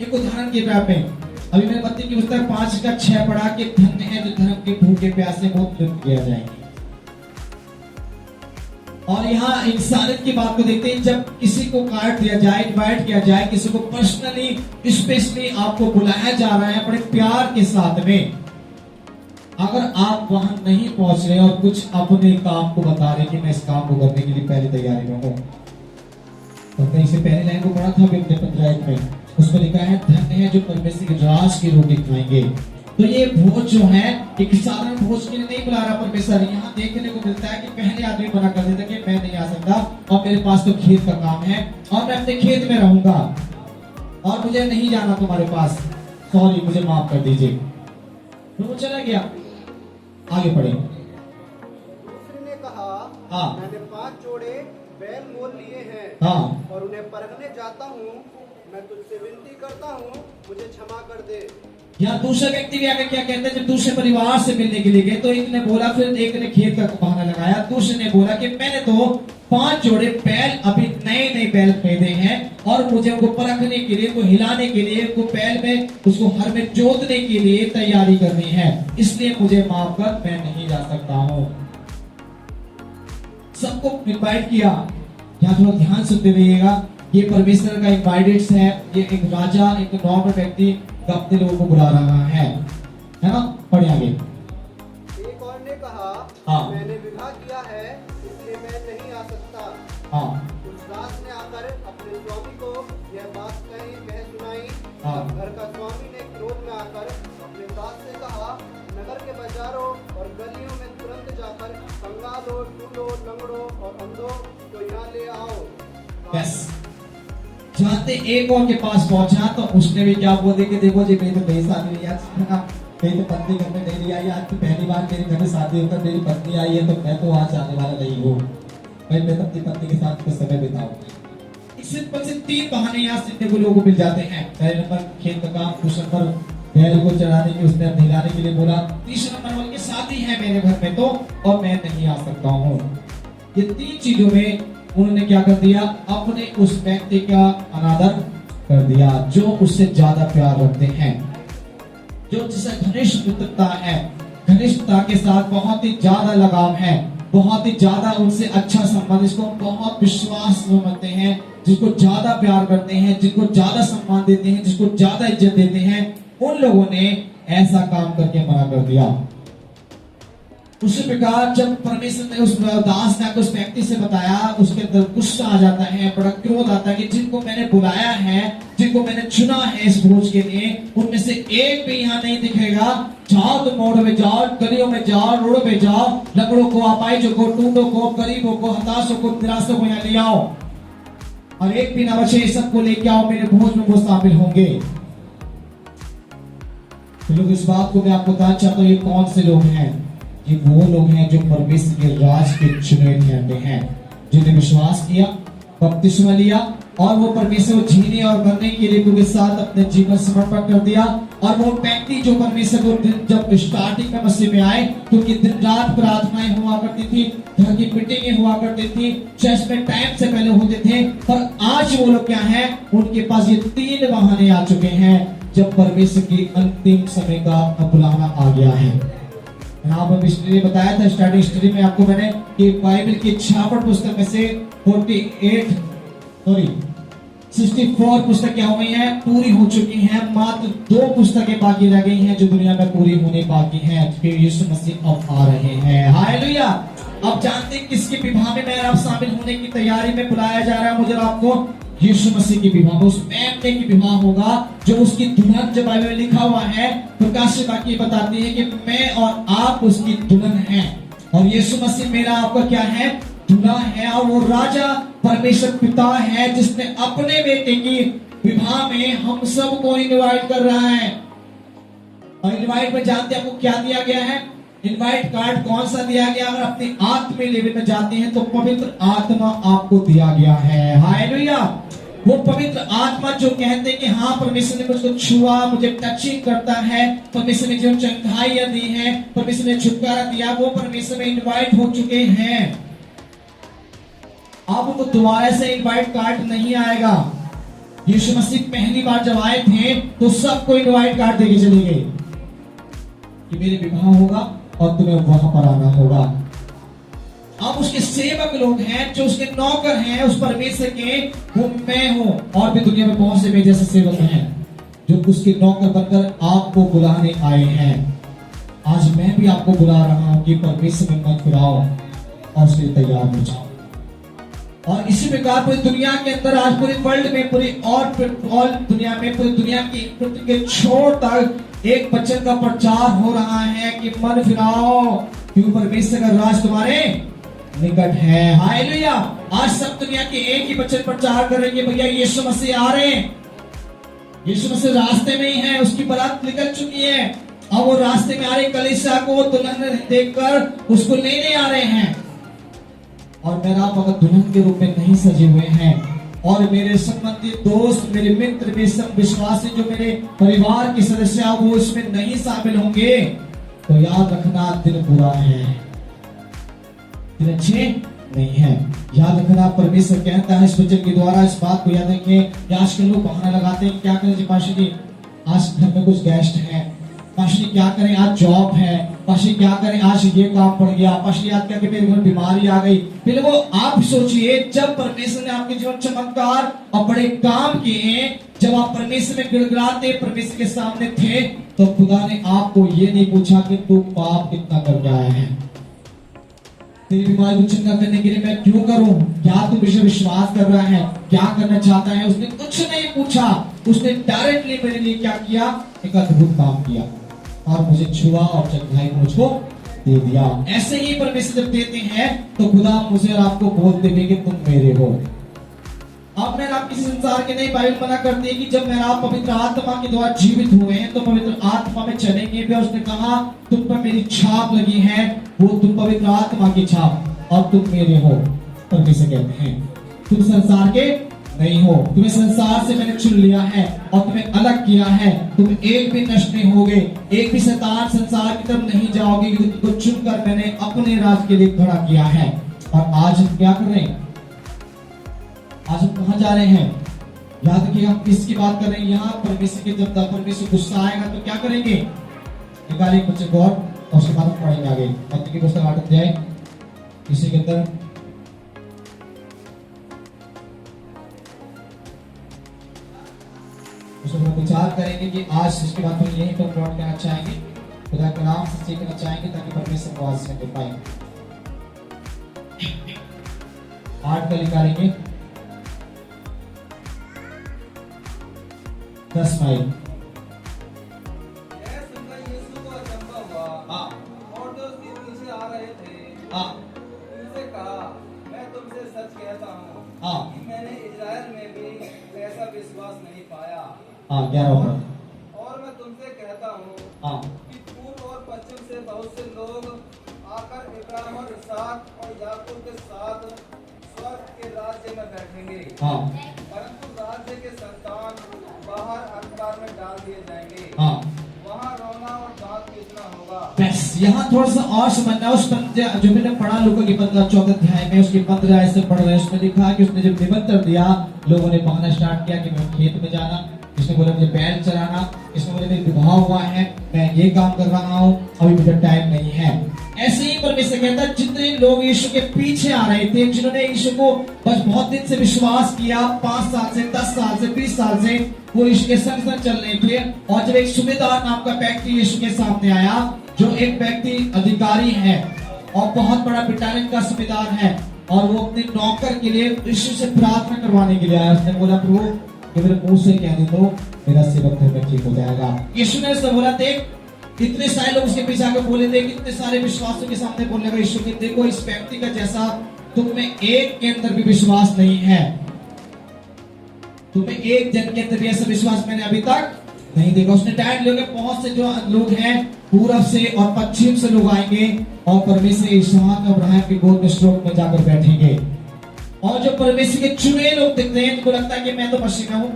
एक उदाहरण के रूप में अभी मैंने पत्नी की पुस्तक 5:6 पढ़ा कि धन्य है जो धर्म के भूखे प्यासे को तृप्त किया जाएंगे। और यहाँ इंसानियत की बात को देखते हैं, जब किसी को कार्ड दिया जाए, इनवाइट किया जाए, किसी को पर्सनली स्पेशली आपको बुलाया जा रहा है बड़े प्यार के साथ में, अगर आप वहां नहीं पहुंच रहे और कुछ अपने काम को बता रहे कि मैं इस काम को करने के लिए पहले तैयारी में हूं, तो कहीं से पहले लाइन को पढ़ा था अपने पंचायत में, उसमें लिखा है धन्य है जो परमेश्वर के राज की रोटी खाएंगे। तो ये भोज जो है एक साधारण भोज के लिए नहीं बुला रहा परमेश्वर। यहाँ देखने को मिलता है कि पहले आदमी मना कर देता कि मैं नहीं आ सकता, और मेरे पास तो खेत का काम है, और मैं अपने खेत में रहूंगा, और मुझे नहीं जाना तुम्हारे पास, सॉरी मुझे माफ कर दीजिए। तो वो चला गया, आगे पढ़े। दूसरे ने कहा, हाँ, मैंने 5 जोड़े बैल मोल लिए हैं, हाँ, और उन्हें परखने जाता हूँ, मैं तुझसे विनती करता हूँ, मुझे क्षमा कर दे। यहाँ दूसरा व्यक्ति भी आगे क्या कहता है, जब दूसरे परिवार से मिलने के लिए गए तो एक ने बोला, फिर एक ने खेत का बहाना लगाया, दूसरे ने बोला कि मैंने तो 5 जोड़े बैल अभी नए नए बैल खरीदे हैं, और मुझे उनको परखने के लिए, उनको हिलाने के लिए, उनको बैल में उसको हर में जोतने के लिए तैयारी करनी है, इसलिए मुझे माफ कर, मैं नहीं जा सकता हूँ। सबको इनवाइट किया। यहाँ थोड़ा ध्यान सुनते रहिएगा, ये परमेश्वर का इनवाइटेड है, ये एक राजा, एक नॉर्मल व्यक्ति अपने लोगों को बुला रहा है ना। पढ़े आगे। एक और ने कहा, हाँ, मैंने विवाह किया है, इसलिए मैं नहीं आ सकता। हाँ, उस दास ने आकर अपने स्वामी को यह बात कह सुनाई। हाँ, घर का स्वामी ने क्रोध में आकर अपने दास से कहा, नगर के बाजारों और गलियों में तुरंत जाकर कंगालों, टूलों, लंगड़ों और अंधों को यहाँ ले आओ। बस जाते एक और के पास पहुंचा तो उसने भी क्या बोल दिया कि देखो जी, मेरी तो नई शादी हुई आज, मेरी तो पत्नी घर में नहीं आई, आज तो पहली बार मेरे घर में शादी होकर मेरी पत्नी आई है, तो मैं तो वहां जाने वाला नहीं हूँ, मैं अपनी पत्नी के साथ कुछ समय बिताऊंगा। इस सिंपल से 3 बहाने यहाँ सीखने को लोगों को मिल जाते हैं। पहले नंबर खेत का काम, दूसरे नंबर बैल को चढ़ाने की, उसने नहलाने के लिए बोला, तीसरे नंबर वाले की शादी है मेरे घर में तो, और मैं नहीं आ सकता हूँ। ये 3 चीजों में उन्होंने क्या कर दिया, अपने उस व्यक्ति का अनादर कर दिया जो उससे ज्यादा प्यार रखते हैं, जो जिसे घनिष्ठ मित्रता है, घनिष्ठता के साथ बहुत ही ज्यादा लगाव है, बहुत ही ज्यादा उनसे अच्छा संबंध, जिसको बहुत विश्वास समझते हैं, जिसको ज्यादा प्यार करते हैं, जिनको ज्यादा सम्मान देते हैं, जिसको ज्यादा इज्जत देते हैं, उन लोगों ने ऐसा काम करके मना कर दिया। उसी प्रकार जब परमेश्वर ने उस दास ने उस व्यक्ति से बताया, उसके अंदर गुस्सा आ जाता है, बड़ा क्रोध आता है कि जिनको मैंने बुलाया है, जिनको मैंने चुना है इस भोज के लिए, उनमें से एक भी यहाँ नहीं दिखेगा। जाओ तो मोड़ में जाओ, गलियों में जाओ, रोडों में जाओ, लंगड़ों को, अपाहिजों को, टूटों को, गरीबों को, हताशों को, निराशों को यहाँ ले आओ, और एक भी ना बचे, सबको लेके आओ, मेरे भोज में वो शामिल होंगे। तो लोग इस बात को मैं आपको बताना चाहता हूँ, ये कौन से लोग हैं? ये वो लोग हैं जो परमेश्वर के राज के चुने ठहरते हैं, जिन्हें विश्वास किया, बपतिस्मा लिया, और वो परमेश्वर को जीने और बनने के लिए उनके साथ अपने जीवन समर्पण कर दिया। और वो व्यक्ति जो परमेश्वर को जब स्टार्टिंग में मसीह में आए तो उनकी दिन रात प्रार्थनाएं हुआ करती थी, घर की मीटिंगें हुआ करती थी, चर्च में टाइम से पहले होते थे। पर आज वो लोग क्या है, उनके पास ये 3 बहाने आ चुके हैं जब परमेश्वर की अंतिम समय का बुलाना आ गया है। यहाँ पर मिस्ट्री बताया था स्टडी हिस्ट्री में आपको मैंने कि बाइबल की 66 पुस्तक में से 64 पुस्तक क्या हो गई हैं, पूरी हो चुकी हैं। मात्र 2 पुस्तकें बाकी रह गई हैं जो दुनिया में पूरी होने बाकी हैं। फिर यीशु मसीह अब आ रहे हैं। हालेलुया। अब जानते हैं किसके विवाह में मैं और आप शामिल होने की तैयारी में बुलाया जा रहा है मुझे और आपको। यीशु मसीह की विवाह में, उस मेमने की विवाह होगा जो उसकी दुल्हन, जो बाइबल में लिखा हुआ है प्रकाशित वाक्य बताती है कि मैं और आप उसकी दुल्हन हैं। और यीशु मसीह मेरा आपका क्या है, दूल्हा है। और वो राजा परमेश्वर पिता है जिसने अपने बेटे की विवाह में हम सबको इनवाइट कर रहा है। और इनवाइट में जानते हैं आपको क्या दिया गया है, इनवाइट कार्ड कौन सा दिया गया। अगर अपने आत्मीय लेवल में जाते हैं तो पवित्र आत्मा आपको दिया गया है। हालेलुया। वो पवित्र आत्मा जो कहते हैं कि हाँ परमेश्वर ने मुझको छुआ, मुझे टचिंग करता है, परमेश्वर ने जो चंगाइयां दी है, परमेश्वर ने छुटकारा दिया, वो परमेश्वर में इनवाइट हो चुके हैं। अब उनको दोबारा से इनवाइट कार्ड नहीं आएगा। यीशु मसीह पहली बार जब आए थे तो सबको इनवाइट कार्ड देके चले गए कि मेरे विवाह होगा और तुम्हें वहां पर आना होगा। अब उसके सेवक लोग हैं जो उसके नौकर हैं उस परमेश्वर के, वो मैं हूं। और भी दुनिया में बहुत से मेरे जैसे सेवक हैं जो उसके नौकर बनकर आपको बुलाने आए हैं। आज मैं भी आपको बुला रहा हूं कि परमेश्वर में मत फिराओ और उसके लिए तैयार हो जाओ। और इसी प्रकार पूरी दुनिया के अंदर, आज पूरे वर्ल्ड में, पूरी और दुनिया में, पूरी दुनिया की पृथ्वी के छोर तक एक वचन का प्रचार हो रहा है कि मन फिराओ क्यों परमेश्वर का राज तुम्हारे निकट है। हालेलुया। आज सब दुनिया के एक ही वचन प्रचार करेंगे, भैया यीशु मसीह आ रहे हैं, यीशु मसीह रास्ते में ही है, उसकी बारात निकल चुकी है। अब वो रास्ते में आ रहे कलीसिया को दुल्हन देखकर उसको लेने आ रहे हैं। और मेरा आप अगर दुल्हन के रूप में नहीं सजे हुए हैं और मेरे संबंधी दोस्त, मेरे मित्र, विश्वासी, जो मेरे परिवार के सदस्य वो इसमें नहीं शामिल होंगे तो याद रखना दिन बुरा है, दिन अच्छे नहीं है। याद रखना परमेश्वर कहता है इस वचन के द्वारा, इस बात को याद रखें। आज के लोग बहाना लगाते हैं, क्या करें जी पाशी जी, आज घर में कुछ गेस्ट हैं, पाशी क्या करें आज जॉब है, पाशी क्या करें आज ये काम पड़ गया, पाशी याद करके मेरे घर बीमारी आ गई। फिर वो आप सोचिए जब परमेश्वर ने आपके जीवन चमत्कार और बड़े काम किए, जब आप परमेश्वर में गिड़गिड़ाते परमेश्वर के सामने थे तो खुदा ने आपको ये नहीं पूछा कि तू पाप कितना करके आया है, तेरी बीमारी को चंगा करने के लिए मैं क्यों करूं, क्या तू मुझे विश्वास कर रहा है, क्या करना चाहता है। उसने कुछ नहीं पूछा, उसने डायरेक्टली मेरे लिए क्या किया, एक अद्भुत काम किया और मुझे छुआ और चंगाई मुझको दे दिया। ऐसे ही परमेश्वर जब देते हैं तो खुदा मुझे और आपको बोलते हुए कि तुम मेरे हो। अब मैं आप किसी संसार के नहीं, बाइबल मना करती है कि जब मैं आप पवित्र आत्मा के द्वारा जीवित हुए हैं तो पवित्र आत्मा में चलेंगे भी। उसने कहा तुम पर मेरी छाप लगी है, वो तुम पवित्र आत्मा की छाप, और तुम मेरे हो। परमेश्वर कहते हैं तुम संसार के नहीं हो, तुम्हें संसार से मैंने चुन लिया है और तुम्हें अलग किया है। तुम एक भी नष्ट नहीं होगे, एक भी शैतान संसार की तरफ नहीं जाओगे, क्योंकि तुमको चुनकर मैंने अपने राज के लिए खड़ा किया है। और आज हम क्या कर रहे हैं, आज हम कहां जा रहे हैं, याद रखिए हम किसकी बात कर रहे हैं। यहाँ परमेश्वर के जब परमेश्वर गुस्सा आएगा तो क्या करेंगे, निकालिए एक बच्चे को और उसके बाद हम पढ़ेंगे आगे। पत्र की पुस्तक 8 अध्याय इसी के अंदर उसमें विचार करेंगे कि आज इसके बाद हम यही पर प्लॉट करना चाहेंगे, खुदा के नाम से सीखना चाहेंगे ताकि परमेश्वर को आज से कर पाए। 8 का निकालेंगे 10 माइल। यीशु को अचंभा हुआ, हाँ, और जो उसके पीछे आ रहे थे हाँ, उनसे कहा मैं तुमसे सच कहता हूँ हाँ, कि मैंने इजराइल में भी ऐसा विश्वास नहीं पाया। हाँ 11 और मैं तुमसे कहता हूँ हाँ, कि पूर्व और पश्चिम से बहुत से लोग आकर इब्राहिम और इसहाक और याकूब के साथ स्वर्ग के राज्य में बैठेंगे, हाँ, परंतु राज्य के संतान बाहर अंधकार में डाल दिए जाएंगे, हाँ। वहाँ रोना और दांत पीसना होगा। बस यहाँ थोड़ा सा और समझना, उस जो मैंने पढ़ा लोगों की 14 अध्याय में, उसके 15 ऐसे पढ़ रहे हैं, उसमें लिखा कि उसने जब निमंत्रण दिया लोगों ने बहाना स्टार्ट किया कि मैं खेत में जाना, इसने बोला मुझे बैल चराना, इसने बोला मेरा विवाह हुआ है, मैं ये काम कर रहा हूँ, अभी मुझे टाइम नहीं है। ऐसे ही परमेश्वर कहता है जितने लोग यीशु के पीछे आ रहे थे, जिन्होंने यीशु को बस बहुत दिन से विश्वास किया, 5 साल से, 10 साल से, 20 साल से वो यीशु के संग संग चल रहे थे, और जब एक सूबेदार नाम का व्यक्ति यीशु के सामने आया, जो एक व्यक्ति अधिकारी है और बहुत बड़ा बटालियन का सूबेदार है, और वो अपने नौकर के लिए यीशु से प्रार्थना करवाने के लिए आया। उसने बोला प्रभु कि मेरे मुंह से कहने दो, मेरा सेवक घर में ठीक हो जाएगा। यीशु ने उससे बोला देख, इतने सारे लोग उसके पीछे आकर बोले थे, कितने सारे विश्वासों के सामने बोलने का यीशु के देखो इस व्यक्ति का जैसा तुम में एक के अंदर भी विश्वास नहीं है, तुम्हें एक जन के अंदर भी ऐसा विश्वास मैंने अभी तक नहीं देखा। उसने टाइम लिया, बहुत से जो लोग हैं पूरब से और पश्चिम से लोग आएंगे और परमेश्वर इसहाक और अब्राहम की गोद में श्लोक में जाकर बैठेंगे, और जो परमेश्वर के चुने लोग दिखते हैं उनको लगता है कि मैं तो मसीह में हूं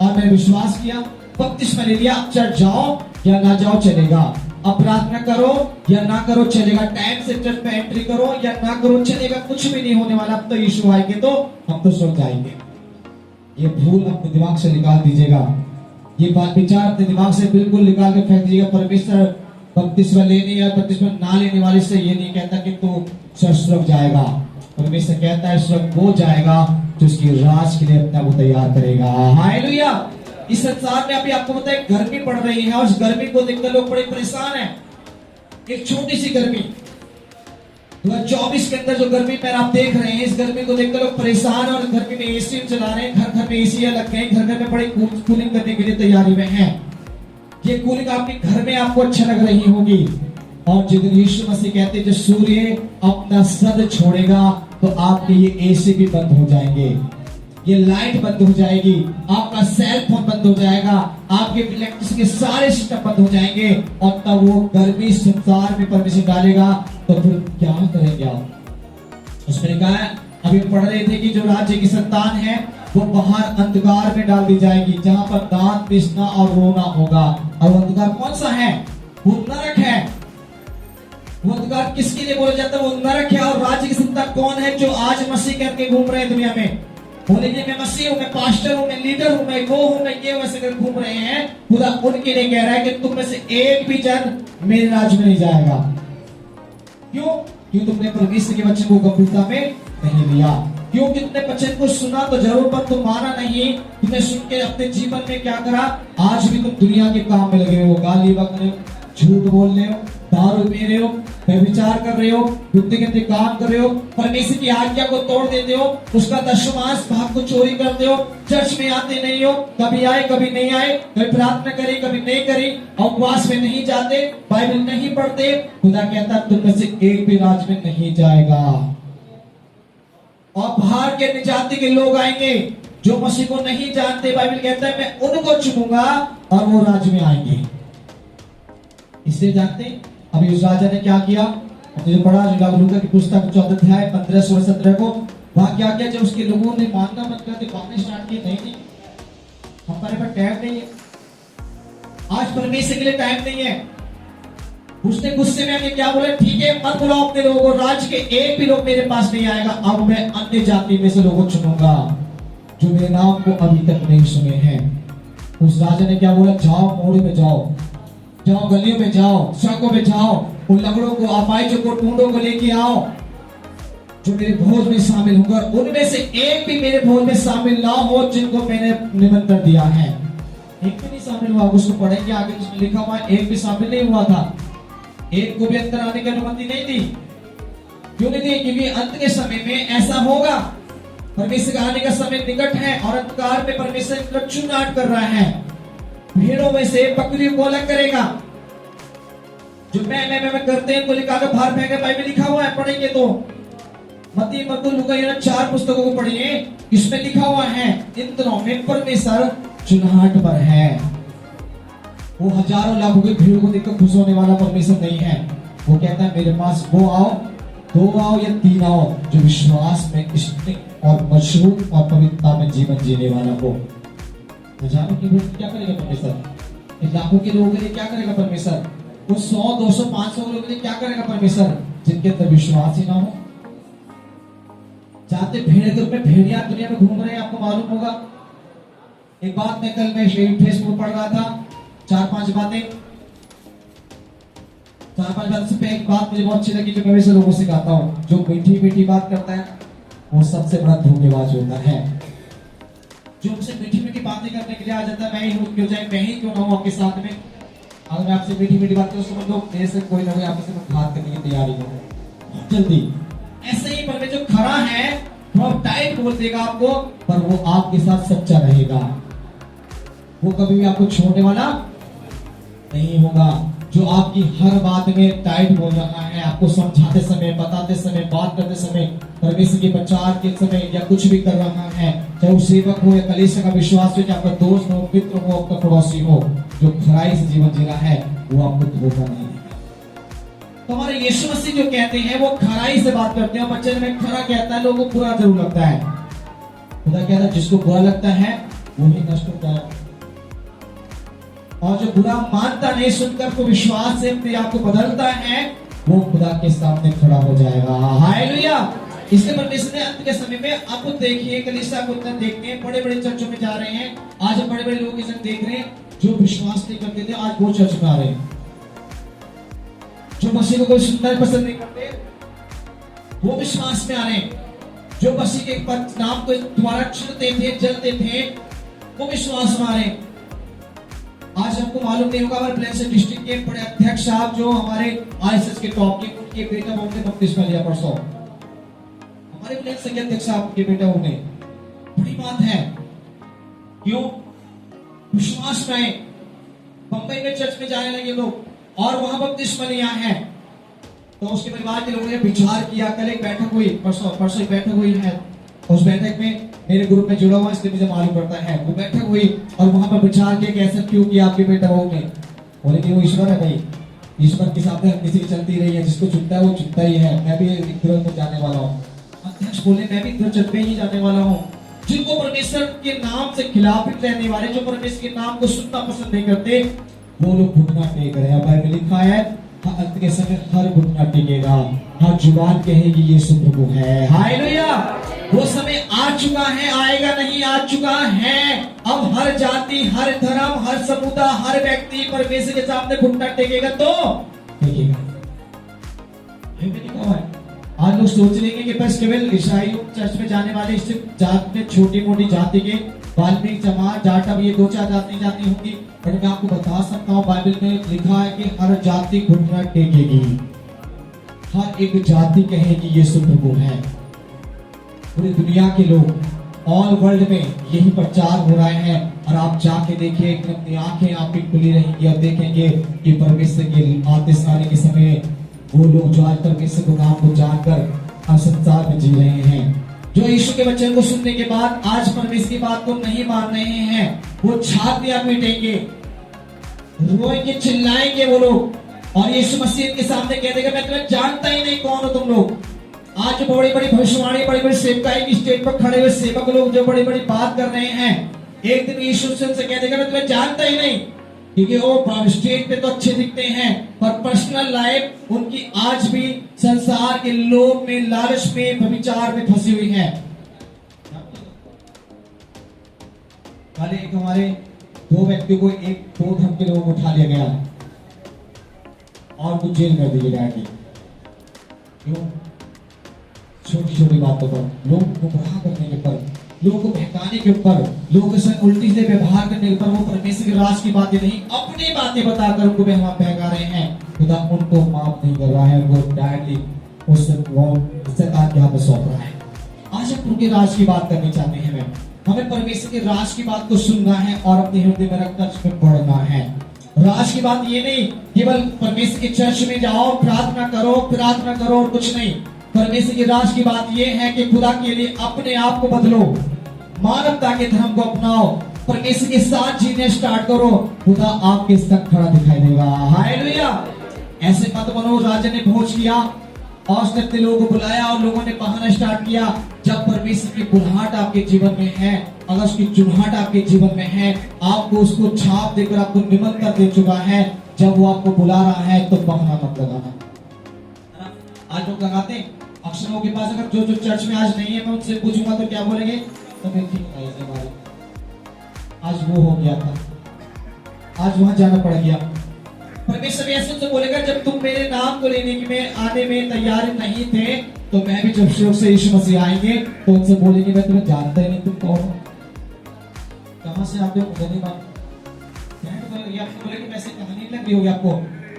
और मैंने विश्वास किया, बपतिस्मा ले लिया, अब चर्च जाओ या ना जाओ चलेगा, अब प्रार्थना करो या ना करो चलेगा, टाइम से चर्च में एंट्री करो या ना करो चलेगा, कुछ भी नहीं होने वाला, अब तो यीशु आएंगे तो हम तो स्वर्ग जाएंगे। ये भूल अपने दिमाग से निकाल दीजिएगा, ये बात विचार अपने दिमाग से बिल्कुल निकाल के फेंक दीजिएगा। परमेश्वर बपतिस्मा लेने या बपतिस्मा ना लेने वाले से ये नहीं कहता कि तू स्वर्ग जाएगा। परमेश्वर कहता है स्वर्ग वो जाएगा जो उसकी राज के लिए अपना वो तैयार करेगा। हालेलुया। इस संसार में अभी आपको पता है गर्मी पड़ रही है, और उस गर्मी को देखकर लोग बड़े परेशान हैं। एक छोटी सी गर्मी 2024 के अंदर जो गर्मी पर आप देख रहे हैं, इस गर्मी को देखकर लोग परेशान हैं और गर्मी में एसी चला रहे हैं, घर घर में एसी लग गए, घर घर में बड़ी कूलिंग करने के लिए तैयारी में हैं। ये कूलिंग आपके घर में आपको अच्छा लग रही होगी, और जिस दिन यीशु मसीह कहते हैं जो सूर्य अपना सद छोड़ेगा तो आपके ये एसी भी बंद हो जाएंगे, ये लाइट बंद हो जाएगी, आपका सेल फोन बंद हो जाएगा, आपके इलेक्ट्रिसिटी के सारे सिस्टम बंद हो जाएंगे, और तब वो गर्मी संसार में परमेश्वर डालेगा तो फिर क्या करेंगे आप? उसमें कहा है, अभी पढ़ रहे थे कि जो राज्य की संतान है वो बाहर अंधकार में डाल दी जाएगी, जहां पर दांत पीसना और रोना होगा। और अंधकार कौन सा है? वो नरक है। वो अंधकार किसके लिए बोला जाता है? वो नरक है। और राज्य की संतान कौन है? जो आज मसीह करके घूम रहे हैं दुनिया में, बोलेंगे मैं मसीह हूं, मैं पास्टर हूं, मैं लीडर हूं, मैं वो हूं, मैं ये वैसे कर घूम रहे हैं। खुदा उनके लिए कह रहा है कि तुम में से एक भी जन मेरे राज्य में नहीं जाएगा। क्यों? क्यों तुमने परमेश्वर के वचन को गंभीरता में नहीं लिया। क्योंकि तुमने वचन को सुना तो जरूर, पर तुम माना नहीं। तुमने सुन के अपने जीवन में क्या करा? आज भी तुम दुनिया के काम में लगे हो, गाली बक रहे हो, झूठ बोल रहे हो, दारू पी रहे हो, व्यभिचार कर रहे हो, गंदे काम कर रहे हो, परमेश्वर की आज्ञा को तोड़ देते हो, उसका दशमांश भाग को चोरी करते हो, चर्च में आते नहीं हो, कभी आए कभी नहीं आए, कभी प्रार्थना करी कभी नहीं करी, उपवास में नहीं जाते, बाइबल नहीं पढ़ते। खुदा कहता तुम में से एक भी राज में नहीं जाएगा। और बाहर के अन्य जाति के लोग आएंगे जो मसीह को नहीं जानते। बाइबल कहता है मैं उनको चुनूंगा और वो राज्य में आएंगे। इसलिए जानते अभी उस राजा ने क्या किया? हमने जो पढ़ा लूका की पुस्तक 14 अध्याय 15, 16, 17 को, वहां क्या किया? जब उसके लोगों ने मानना मत करके बातें स्टार्ट की, नहीं हमारे पास टाइम नहीं है, आज परमेश्वर के लिए टाइम नहीं है। उसने गुस्से में आके क्या बोला? ठीक है मत बुलाओ अपने लोगों को, राज्य के एक भी लोग मेरे पास नहीं आएगा, अब मैं अन्य जाति में से लोगों चुनूंगा जो मेरे नाम को अभी तक नहीं सुने हैं। उस राजा ने क्या बोला? जाओ मोड़ में जाओ, जाओ गलियों में जाओ, सड़कों में जाओ, उन लंगड़ों को, अपाहिजों को, टूंडों को लेके आओ जो मेरे भोज में शामिल होगा। उनमें से एक भी मेरे भोज में शामिल ना हो जिनको मैंने निमंत्रण दिया है। एक भी नहीं शामिल हुआ। उसको पढ़ेंगे आगे, जिसमें लिखा हुआ एक भी शामिल नहीं हुआ था, एक को भी अंदर आने की अनुमति नहीं दी। क्यों नहीं दी? क्योंकि अंत के समय में ऐसा होगा, परमेश्वर का आने का समय निकट है और अंधकार में परमेश्वर चुनाव कर रहा है। भीड़ों में से बकरियों को अलग करेगा। जो मैं करते हैं को निकाल बाहर फेंके। बाइबल लिखा हुआ है, पढ़ेंगे तो मत्ती, मरकुस, लूका, यूहन्ना 4 पुस्तकों को पढ़िए। इसमें लिखा हुआ है इन दिनों में परमेश्वर चुनाहट पर है। वो हजारों लाखों की भीड़ को देखकर खुश होने वाला परमेश्वर नहीं है। वो कहता है मेरे पास वो आओ, 2 आओ या 3 आओ जो विश्वास में स्थिर और मजबूत और पवित्रता में जीवन जीने वाला हो। हजारों की भीड़ क्या करेगा परमेश्वर? लाखों के लोगों के लिए क्या करेगा परमेश्वर? वो 100, 200, 500 लोगों के लिए क्या करेगा परमेश्वर? जिनके अंदर विश्वास ही ना हो। चाहते भेड़ के रूप में भेड़िया दुनिया में घूम रहे हैं, आपको मालूम होगा। एक बात मैं कल मैं फेसबुक पढ़ रहा था, 4-5 बातें 4-5 साल से एक बात मुझे बहुत अच्छी लगी जो मैं वैसे लोगों से कहता हूँ, जो मीठी मीठी बात करता है वो सबसे बड़ा धोखेबाज होता है। जो मुझसे मीठी मीठी बातें करने के लिए आ जाता है, मैं ही हूँ क्यों जाए, मैं ही क्यों ना हूँ आपके साथ में। अगर मैं आपसे मीठी मीठी बात करूँ समझ लो मेरे से कोई ना कोई आपसे घात करने की तैयारी है बहुत जल्दी। ऐसे ही पर जो खड़ा है वो टाइट बोल देगा आपको, पर वो आपके साथ सच्चा रहेगा, वो कभी भी आपको छोड़ने वाला नहीं होगा। जो आपकी हर बात में टाइट बोल रहा है, आपको समझाते समय, बताते समय, बात करते समय, परमेश्वर के प्रचार के समय या कुछ भी कर रहा है, चाहे वो सेवक हो या कलीसिया का विश्वास हो, चाहे आपका दोस्त हो, मित्र हो, आपका पड़ोसी हो, जो खराई से जीवन जी रहा है वो आपको धोखा नहीं देगा। तो हमारे यीशु मसीह जो कहते हैं वो खराई से बात करते हैं। बच्चे में खरा कहता है, लोगों को बुरा जरूर लगता है। खुदा कहता है जिसको बुरा लगता है वही नष्ट होता है, और जो बुरा मानता नहीं, सुनकर को विश्वास से अपने आप को बदलता है, वो खुदा के सामने खड़ा हो जाएगा। हालेलुया। इसलिए परमेश्वर ने अंत के समय में आपको देखिए, कलीसिया को देखते हैं, बड़े बड़े चर्चों में जा रहे हैं। आज हम बड़े बड़े लोग इसे देख रहे हैं जो विश्वास नहीं करते थे, आज वो चर्च में आ रहे हैं। जो मसीह को कोई सुनना पसंद नहीं करते वो विश्वास में आ रहे हैं। जो मसीह के नाम को द्वारा चुनते थे, जलते थे, वो विश्वास में आ रहे हैं। आज हमको मालूम नहीं होगा, हमारे प्लेन से डिस्ट्रिक्ट के बड़े अध्यक्ष साहब जो हमारे आईएसएस के टॉप के, उनके बेटा बहू ने बपतिस्मा लिया परसों। हमारे प्लेन से अध्यक्ष साहब के बेटा बहू ने, बड़ी बात है। क्यों? विश्वास में आए। बंबई में चर्च में जाने लगे लोग और वहां बपतिस्मा लिया है। तो उसके परिवार के लोगों ने विचार किया। कल एक बैठक हुई, परसों एक बैठक हुई है। उस बैठक में मेरे ग्रुप में जुड़ा हुआ इसलिए मुझे मालूम पड़ता है। वो बैठक हुई और वहां पर विचार किया कि ऐसा क्यों किया आपके बेटा बहू ने। बोले कि वो ईश्वर है भाई, ईश्वर के सामने किसी की चलती रही है, जिसको चुनता है वो चुनता ही है। मैं भी तुरंत में जाने वाला हूँ। अध्यक्ष बोले मैं भी तुरंत में ही जाने वाला हूँ। जिनको परमेश्वर के नाम से खिलाफित रहने वाले, जो परमेश्वर के नाम को सुनना पसंद नहीं करते, वो लोग घुटना टेक रहे हैं। बाइबल लिखा है अंत के समय हर घुटना टेकेगा, हर जुबान कहेगी यीशु प्रभु है। हालेलुया। वो समय आ चुका है, आएगा नहीं, आ चुका है। अब हर जाति, हर धर्म, हर समुदाय, हर व्यक्ति परमेश्वर के सामने घुटना टेकेगा तो टेकेगा। आज लोग सोच लेंगे कि बस केवल ईसाई चर्च में जाने वाले इस जात में छोटी मोटी जाति के वाल्मीकि जमात, जाटव, ये 2-4 जाति होंगी। पर मैं आपको बता सकता हूँ बाइबल में लिखा है कि हर जाति घुटना टेकेगी, हर एक जाति कहेगी यीशु प्रभु है। पूरी दुनिया के लोग, ऑल वर्ल्ड में यही प्रचार हो रहा है। और आप जाके देखिए, अपनी आंखें आपकी खुली रहेंगी और देखेंगे कि परमेश्वर के आते आने के समय वो लोग जो आज परमेश्वर को नाम को जानकर संसार में जी रहे हैं, जो यीशु के वचन को सुनने के बाद आज परमेश्वर की बात को नहीं मान रहे हैं, वो छातियां पीटेंगे, रोएंगे, चिल्लाएंगे वो लोग। और यीशु मसीह के सामने कह देगा मैं तुम्हें जानता ही नहीं, कौन हो तुम लोग। आज जो बड़ी बड़ी भविष्यवाणी, बड़ी बड़ी सेवकाई की स्टेज पर खड़े हुए सेवक लोग जो बड़ी बड़ी बात कर रहे हैं, एक दिन यीशु से कह देगा मैं तुम्हें जानता ही नहीं। क्योंकि वो स्टेज पे तो अच्छे दिखते हैं पर पर्सनल लाइफ उनकी आज भी संसार के लोभ में, लालच में, व्यभिचार में फंसी हुई है। एक हमारे 2 व्यक्तियों को 1-2 धर्म के लोगों को उठा लिया गया और कुछ जेल कर दिए गए। क्यों? छोटी छोटी बातों पर, लोग गुमराह करने के ऊपर, लोगों को बहकाने के ऊपर, लोगों से उल्टी से व्यवहार करने के ऊपर, वो परमेश्वर के राज की बातें नहीं, अपनी बातें बताकर उनको बहका रहे हैं। खुदा उनको माफ नहीं कर रहा है, वो डायरेक्टली उस शैतान के हाथ में सौंप रहा है। आज हम उनके राज की बात करनी चाहते हैं। हमें परमेश्वर के राज की बात को सुनना है और अपने हृदय में रखकर उसमें पढ़ना है। राज की बात ये नहीं केवल परमेश्वर के चर्च में जाओ, प्रार्थना करो और कुछ नहीं। परमेश्वर की राज की बात यह है कि खुदा के लिए अपने आप को बदलो, मानवता के धर्म को अपनाओ, परमेश्वर के साथ जीने स्टार्ट करो, खुदा आपके संग खड़ा दिखाई देगा। हालेलुया। ऐसे मत बनो। राजा ने भोज किया और उसने अपने लोगों को बुलाया और लोगों ने बहाना स्टार्ट किया। जब परमेश्वर की बुलाहट आपके जीवन में है, अगर उसकी चुनाहट आपके जीवन में है, आपको उसको छाप देकर आपको निमंत्रण दे चुका है, जब वो आपको बुला रहा है तो बहाना मत लगाना। आज लोग लगाते हैं अक्सर के पास, अगर जो चर्च में आज नहीं है मैं उनसे पूछूंगा तो क्या बोलेंगे, तो मैं ठीक नहीं है हमारे, आज वो हो गया था, आज वहां जाना पड़ गया। परमेश्वर यीशु से बोलेगा जब तुम मेरे नाम को लेने की में आने में तैयार नहीं थे, तो मैं भी जब शुरू से यीशु मसीह आएंगे तो उनसे बोलेंगे मैं तुम्हें जानता ही नहीं, तुम कौन हो, कहां से आते हो, मुझे नहीं मालूम। ये आपको बोले कि वैसे कहानी लग रही होगी आपको,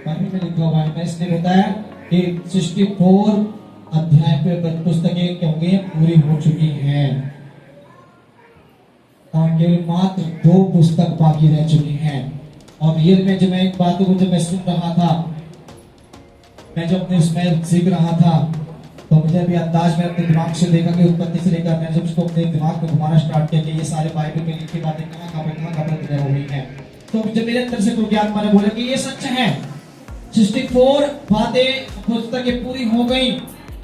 बाइबल में लिखा हुआ है। मैं इसलिए बताया कि 64 अध्याय पे पुस्तकें क्योंकि पूरी हो चुकी हैं और केवल मात्र 2 पुस्तक बाकी रह चुकी हैं। और रियल में जब मैं इन बातों को जब मैं सुन रहा था, मैं जब अपने उसमें सीख रहा था, तो मुझे भी अंदाज में अपने दिमाग से देखा कि उत्पत्ति से लेकर मैं जब उसको अपने दिमाग में घुमाना स्टार्ट किया कि ये सारे बाइबल में लिखी बातें कहाँ पे हो गई हैं, तो जब मेरे अंदर से कोई आत्मा ने बोला कि ये सच है, 64 बातें पुस्तकें पूरी हो गई,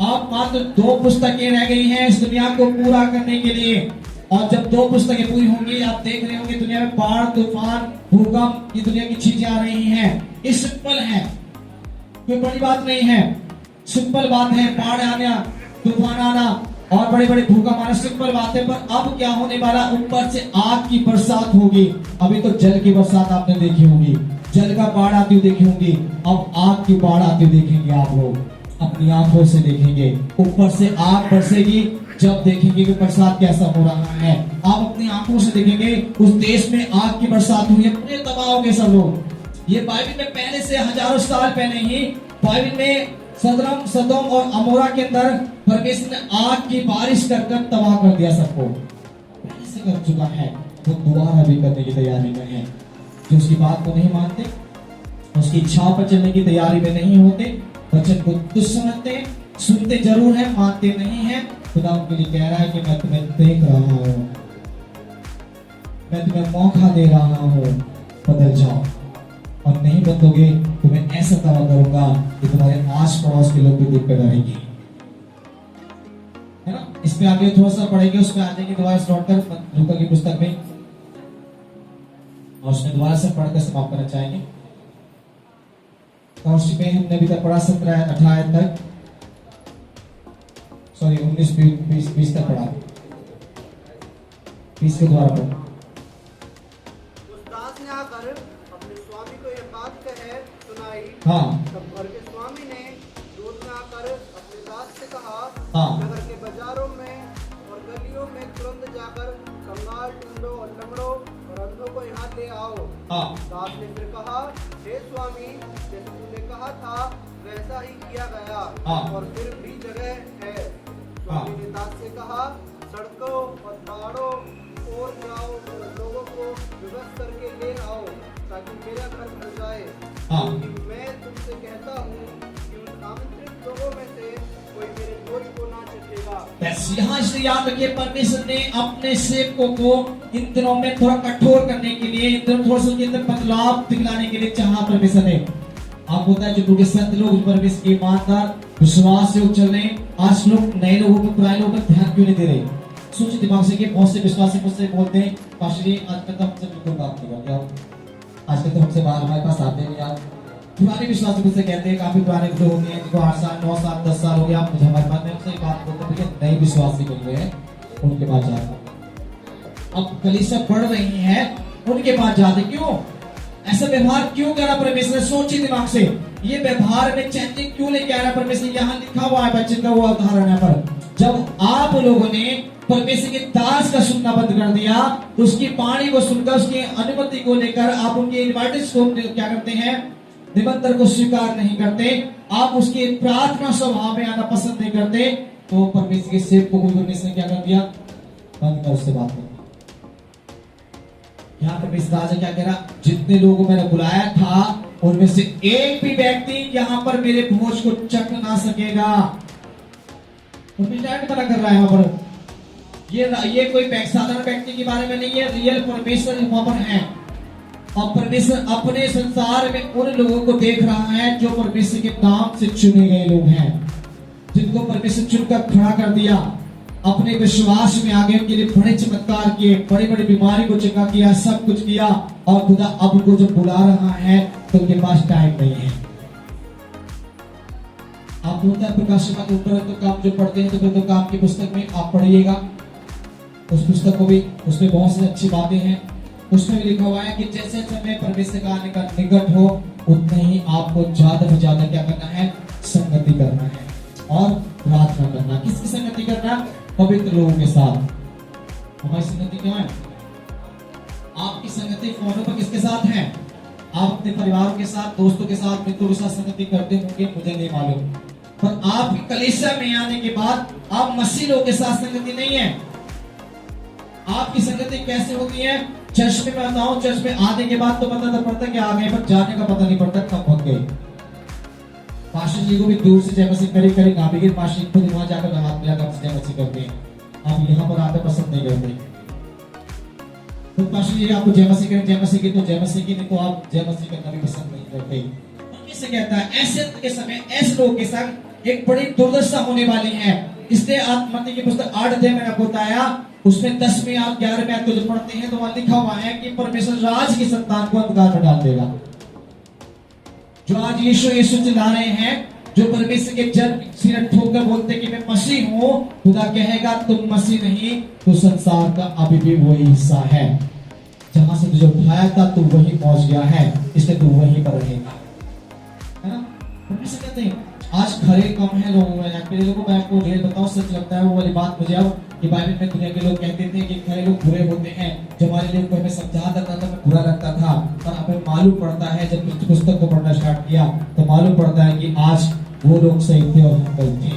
अब मात्र 2 पुस्तकें रह गई हैं इस दुनिया को पूरा करने के लिए। और जब 2 पुस्तकें पूरी होंगी, आप देख रहे होंगे दुनिया में बाढ़, तूफान, भूकंप, ये दुनिया की चीजें आ रही हैं। ये सिंपल है, कोई बड़ी बात नहीं है, सिंपल बात है। बाढ़ आना, तूफान आना और बड़े बड़े भूकंप आना सिंपल बात है। पर अब क्या होने वाला, ऊपर से आग की बरसात होगी। अभी तो जल की बरसात आपने देखी होगी, जल का बाढ़ आती हुई देखी होगी, अब आग की बाढ़ आती हुई देखेंगे आप लोग, अपनी आंखों से देखेंगे। ऊपर से आग बरसेगी, जब देखेंगे कि बरसात कैसा हो रहा है, आप अपनी आंखों से देखेंगे। उस देश में आग की बरसात हुई है, पूरे तबाह हो गए सब लोग। ये बाइबल में पहले से हजारों साल पहले ही बाइबल में सदोम और अमोरा के अंदर परमेश्वर ने आग की बारिश कर तबाह कर दिया सबको, पहले से कर चुका है। वो दोबारा भी करने की तैयारी में है। जो उसकी बात को नहीं मानते, उसकी इच्छाओं पर चलने की तैयारी में नहीं होते, वचन को तुच्छ समझते हैं, सुनते जरूर है, मानते नहीं है। खुदा उनके लिए कह रहा है कि मैं तुम्हें देख रहा हूं, मैं तुम्हें मौका दे रहा हूं, बदल जाओ। और नहीं बदलोगे तो मैं ऐसा तबाह करूंगा कि तुम्हारे आस पड़ोस के लोग भी देख कर डरेंगे, है ना। इस पे आगे थोड़ा सा पढ़ेंगे, उसमें आ जाएंगे दोबारा लौट कर लूका की पुस्तक में, और उसमें दोबारा से पढ़कर समाप्त करना चाहेंगे। और उसी पे हमने अभी तक पढ़ा 17-18 तक, सॉरी 19-20 तक पढ़ा, 20 के द्वारा पढ़ा। उस दास ने आकर अपने स्वामी को यह बात कहे सुनाई। हाँ। तब घर के स्वामी ने दूत में आकर अपने दास से कहा, हाँ। नगर के बाजारों में और गलियों में तुरंत जाकर कंगाल, टुंडों और लंगड़ों और अंधों को यहाँ ले आओ। हाँ। दास ने फिर कहा, हे स्वामी, जैसे तूने कहा था वैसा ही किया गया। हाँ। और फिर भी जगह है। स्वामी ने दास से कहा, सड़कों और पहाड़ों और जाओ, लोगों को विवश करके ले आओ, ताकि मेरा घर भर जाए। हाँ। क्योंकि मैं तुमसे कहता हूँ कि उन आमंत्रित लोगों में से कोई मेरे बोझ को ना चखेगा। बस यहाँ से याद रखिए, परमेश्वर ने अपने सेवकों को इन दिनों में थोड़ा कठोर करने के लिए, इन दिनों थोड़ा सा उनके अंदर बदलाव दिखलाने के लिए चाहा परमेश्वर ने। आप होता है जो लोग संत लोग परमेश्वर के ईमानदार विश्वास से चल रहे, आज लोग नए लोगों को पुराने लोगों पर ध्यान क्यों नहीं दे रहे। सोचिए दिमाग से कि बहुत से विश्वासी मुझसे बोलते हैं, पास्टर जी आजकल तो हमसे बिल्कुल बात नहीं करते, आप आजकल तो हमसे बाहर हमारे पास आते नहीं। आप पुराने विश्वासी मुझसे कहते हैं, काफी पुराने जो होते हैं जिनको 8 साल 9 साल 10 साल हो गया, आप मुझे हमारे पास में उनसे बात बोलते हैं, नए विश्वासी मिल रहे हैं उनके पास जाते। अब कलीसिया बढ़ रही है, उनके पास जाते क्यों? ऐसा व्यवहार क्यों कर रहा परमेश्वर? सोचिए दिमाग से, ये व्यवहार में चेंजिंग क्यों लेके आ रहा परमेश्वर? यहाँ लिखा हुआ है बच्चे का वो उदाहरण है, पर जब आप लोगों ने परमेश्वर के दास का सुनना बंद कर दिया, उसकी वाणी को सुनकर, उसकी अनुमति को लेकर आप उनके इनवाइटेशन को क्या करते हैं, निमंत्रण को स्वीकार नहीं करते, आप उसके प्रार्थना सभा में आना पसंद नहीं करते, तो परमेश्वर के सेवकों को परमेश्वर ने क्या कर दिया, बंद कर उससे बात करना। यहाँ पर इस राजा क्या कह रहा, जितने लोगों को मैंने बुलाया था उनमें से एक भी व्यक्ति यहाँ पर मेरे भोज को चख ना सकेगा। मना कर रहा है यहाँ पर, ये कोई साधारण व्यक्ति के बारे में नहीं है, रियल परमेश्वर वहां पर है। और परमेश्वर अपने संसार में उन लोगों को देख रहा है जो परमेश्वर के नाम से चुने गए लोग हैं, जिनको परमेश्वर चुनकर खड़ा कर दिया, अपने विश्वास में आगे उनके लिए बड़े चमत्कार किए, बड़ी बड़ी बीमारी को चंगा किया, सब कुछ किया। और खुदा अब उनको जब बुला रहा है तो उनके पास टाइम नहीं है। आप होता है प्रकाशित ऊपर तो काम जो पढ़ते हैं, तो काम की पुस्तक में आप पढ़िएगा उस पुस्तक को भी, उसमें बहुत सी अच्छी बातें हैं। उसमें भी लिखा हुआ है कि जैसे समय परमेश्वर का निकट हो, उतने ही आपको ज्यादा से ज्यादा क्या करना है, संगति करना है और प्रार्थना करना। किसकी संगति करना? पवित्र लोगों के साथ। हमारी संगति क्यों है? आपकी संगति फोनों पर किसके साथ है? आप अपने परिवार के साथ, दोस्तों के साथ, मित्रों के साथ संगति करते होंगे, मुझे नहीं मालूम, पर आपकी कलीसिया में आने के बाद आप मसीह लोगों के साथ संगति नहीं है। आपकी संगति कैसे होती है? चर्च में मैं बताऊं, चर्च में आने के बाद तो पता तो पड़ता कि आ गए, पर जाने का पता नहीं पड़ता कब पहुंच गए। पास्टर जी को भी दूर से जय मसीह करी करी ना भी, पास्टर जी खुद वहां जाकर हाथ मिलाकर जय मसीह करते हैं। आप यहाँ पर आते पसंद नहीं करते, तो पास्टर जी आपको जय मसीह करें, जय मसीह की तो जय मसीह की, नहीं तो आप जय मसीह करना भी पसंद नहीं करते। किसे कहता है? ऐसे के समय ऐसे लोगों के संग एक बड़ी दुर्दशा होने वाली है। इसलिए आप मत्ती की पुस्तक 8 अध्याय में आपको बताया, उसमें 10वीं और 11वीं आयत को जब पढ़ते हैं तो वहां लिखा हुआ है कि परमेश्वर राज की संतान को अंधकार में डाल देगा। जो आज यीशु चिल्ला रहे हैं, जो परमेश्वर के जन सिर ठोकर बोलते कि मैं मसीह हूं, खुदा कहेगा तुम मसीह नहीं, तो संसार का अभी भी वही हिस्सा है। जहां से तुझे उठाया था तू वही पहुंच गया है, इसलिए तू वहीं पर रहेगा, है ना? परमेश्वर कहते हैं आज खरे कम है लोगों में। मेरे लोगों को मैं आपको ढेर बताऊं, सच लगता है वो वाली बात मुझे अब कि बाइबल में दुनिया के लोग कहते थे कि खरे लोग बुरे होते हैं। जो हमारे लिए कोई हमें समझा देता था मैं बुरा लगता था, पर हमें मालूम पड़ता है जब पुस्तक को पढ़ना स्टार्ट किया तो मालूम पड़ता है कि आज वो लोग सही थे और हम गलत थे।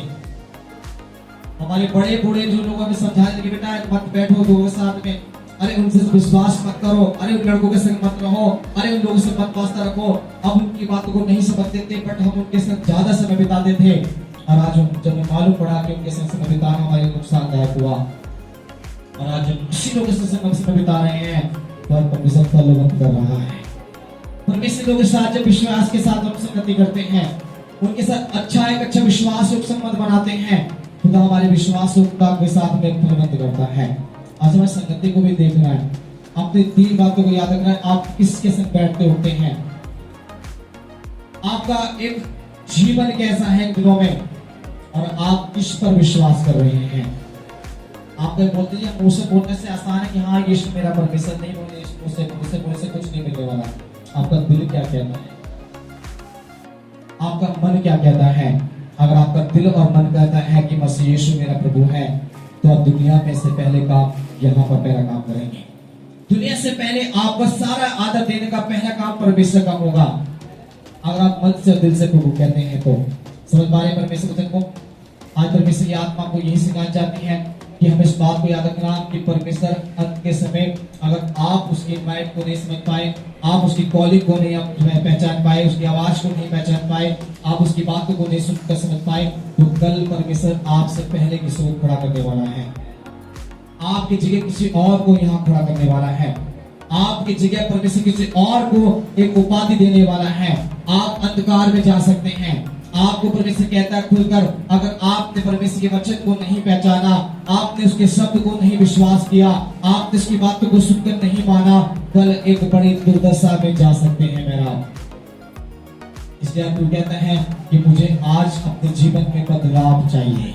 हमारे बड़े बूढ़े जो लोग हमें समझाते थे कि बेटा मत बैठो लोगों के साथ में, अरे उनसे विश्वास मत करो, अरे उन लड़कों के संग मत रहो, अरे उन लोगों से मत वास्ता रखो। अब उनकी बातों को नहीं समझते थे, बट हम उनके साथ ज्यादा समय बिताते थे, और आज जब हमें मालूम पड़ा कि उनके साथ समय बिताना हमारे नुकसानदायक हुआ, और आज हम उसी लोगों के साथ समय बिता रहे हैं तो परमेश्वर फलवंत कर रहा है। परमेश्वर लोगों के साथ जब विश्वास के साथ हम संगति करते हैं, उनके साथ एक अच्छा विश्वास युक्त संबंध बनाते हैं, खुदा हमारे विश्वास के साथ में फलवंत करता है। आज हमें संगति को भी देखना है, अपनी 3 बातों को याद रखना है। आप किसके संग बैठते होते हैं, आपका एक जीवन कैसा है दिलों में, और आप किस पर विश्वास कर रहे हैं। आप बोलते हैं मुंह से बोलने से आसान है कि हाँ यीशु मेरा परमेश्वर, नहीं बोले मुझसे बोलने से कुछ नहीं मिलने वाला। आपका दिल क्या कहता है, आपका मन क्या कहता है? अगर आपका दिल और मन कहता है कि मसीह यीशु मेरा प्रभु है, तो आप दुनिया में से पहले काम यहाँ पर पहला काम करेंगे। दुनिया से पहले आपका सारा आदर देने का पहला काम परमेश्वर का होगा। अगर आप मन से दिल से प्रभु कहते हैं तो समझ पा रहे परमेश्वर वचन को। आज परमेश्वर की आत्मा को यही सिखाना चाहती है कि हमें इस बात को याद रखना कि परमेश्वर अंत के समय अगर आप उसकी इनवाइट को नहीं समझ पाए, आप उसकी कॉलिंग को नहीं पहचान पाए, उसकी आवाज को नहीं पहचान पाए, आप उसकी बातों को नहीं सुनकर समझ पाए, तो कल परमेश्वर आपसे पहले किसी को खड़ा करने वाला है। आपकी जगह किसी और को यहाँ खड़ा करने वाला है। आपकी जगह परमेश्वर किसी और को एक उपाधि देने वाला है। आप अंधकार में जा सकते हैं। आपको परमेश्वर कहता है खुलकर, अगर आपने परमेश्वर के वचन को नहीं पहचाना, आपने उसके शब्द को नहीं विश्वास किया, आपने उसकी बातों को सुनकर नहीं माना, कल एक बड़ी दुर्दशा में जा सकते हैं मेरा। इसलिए आप कहता है कि मुझे आज अपने जीवन में बदलाव चाहिए।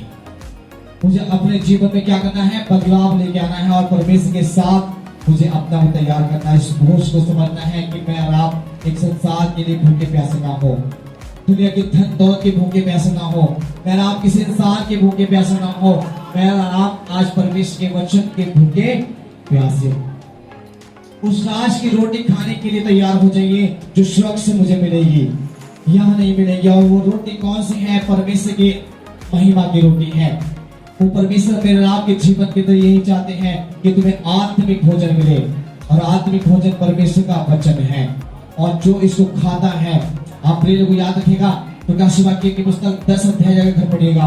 मुझे अपने जीवन में क्या करना है? बदलाव लेके आना है, और परमेश्वर के साथ मुझे अपना वो तैयार करना है। इस बोझ को समझना है कि मैं और आप एक संसार के लिए भूखे प्यासे ना हो, दुनिया की धन दौलत के भूखे प्यासे ना हो, मैं आप किसी इंसान के भूखे प्यासे ना हो, मैं आप आज परमेश्वर के वचन के भूखे प्यासे, उस राज की रोटी खाने के लिए तैयार हो जाइए जो स्वर्ग से मुझे मिलेगी, यहाँ नहीं मिलेगी। और वो रोटी कौन सी है? परमेश्वर की महिमा की रोटी है। वो परमेश्वर मेरे आपके जीवन के अंदर यही चाहते हैं कि तुम्हें आत्मिक भोजन मिले, और आत्मिक भोजन परमेश्वर का वचन है। और जो इसको खाता है, आप प्रिय लोग याद रखिएगा, प्रकाशित वाक्य की पुस्तक 10 अध्याय जाकर घर पढ़िएगा।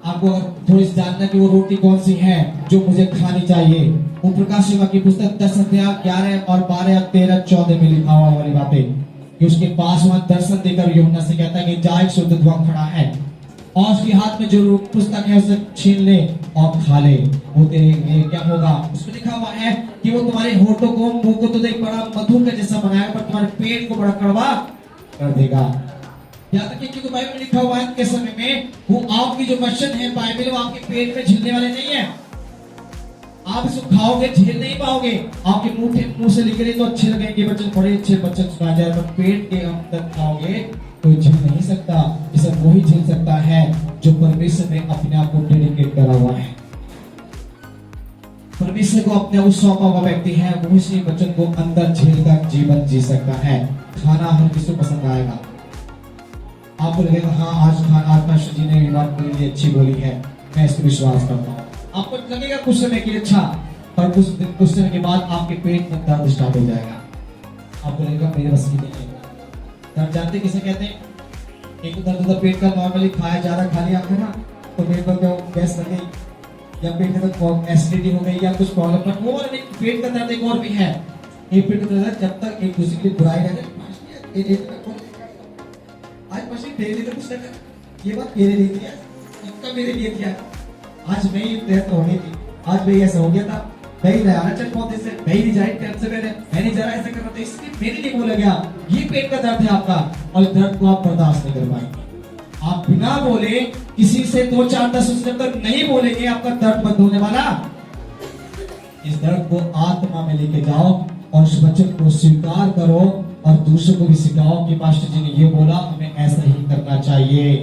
आपको थोड़ी सी जानना कि वो रोटी कौन सी है जो मुझे खानी चाहिए। वो प्रकाशित वाक्य की पुस्तक 10 अध्याय 11 और 12 13 14 में लिखा हुआ वाली बातें, कि उसके पास वहां दर्शन देकर यूहन्ना से कहता है कि जा, एक शुद्ध धुआं खड़ा है, और उसके हाथ में जो पुस्तक है उसे छीन ले और खा ले, वो तेरे लिए क्या होगा? उसमें लिखा हुआ है कि वो तुम्हारे होठों को, मुंह को तो देख बड़ा मधु का जैसा बनाएगा, पर तुम्हारे पेट को बड़ा कड़वा कर देगा। याद रखिए, क्योंकि बाइबल में लिखा हुआ है के समय में वो आपकी जो वचन है बाइबल, वो आपके पेट में झिलने वाले नहीं है। आप इसको खाओगे झेल नहीं पाओगे। आपके मुंह से निकले तो अच्छे लगेंगे वचन, बड़े अच्छे वचन सुना जाए, पर पेट के अंदर खाओगे कोई झेल नहीं सकता। इसे वही झेल सकता है जो परमेश्वर ने अपने आप को डेडिकेट करा हुआ है। परमेश्वर को अपने उस सौंपा हुआ व्यक्ति है, वो इसी वचन को अंदर झेल कर जीवन जी सकता है। खाना हर किसी को पसंद आएगा। आपको लगेगा हाँ आज पास्टर जी ने बात मेरे लिए अच्छी बोली है, मैं इसको विश्वास करता हूँ। आपको लगेगा कुछ समय के लिए अच्छा, पर कुछ समय के बाद आपके पेट में दर्द स्टार्ट हो जाएगा। आपको लगेगा मेरे बस की नहीं है। दर्द जानते किसे कहते हैं? एक तो दर्द होता पेट का, नॉर्मली खाया ज्यादा खा लिया आपने ना, तो पेट पर गैस लग गई या पेट के अंदर एसिडिटी हो गई या कुछ प्रॉब्लम, पर वो वाला पेट का दर्द एक और भी है। एक पेट का दर्द जब तक एक दूसरे की बुराई रहे, आज मशीन डेली तो कुछ लगा, ये बात मेरे लिए किया, इनका मेरे लिए किया, आज मैं ही डेथ होनी थी, आज मैं ऐसा हो गया था, मैं ही रहा चल पौधे से, मैं ही जाए टाइम से मैं नहीं जरा ऐसा कर रहा था, इसलिए मेरे लिए बोला गया। ये पेट का दर्द है आपका, और दर्द को आप बर्दाश्त नहीं कर पाएंगे। आप बिना बोले किसी से 2 4 10 जब तक नहीं बोलेंगे, आपका दर्द बंद होने वाला। इस दर्द को आत्मा में लेके जाओ और उस वचन को स्वीकार करो और दूसरों को भी सिखाओ कि पास्टर जी ने ये बोला, हमें ऐसा ही करना चाहिए।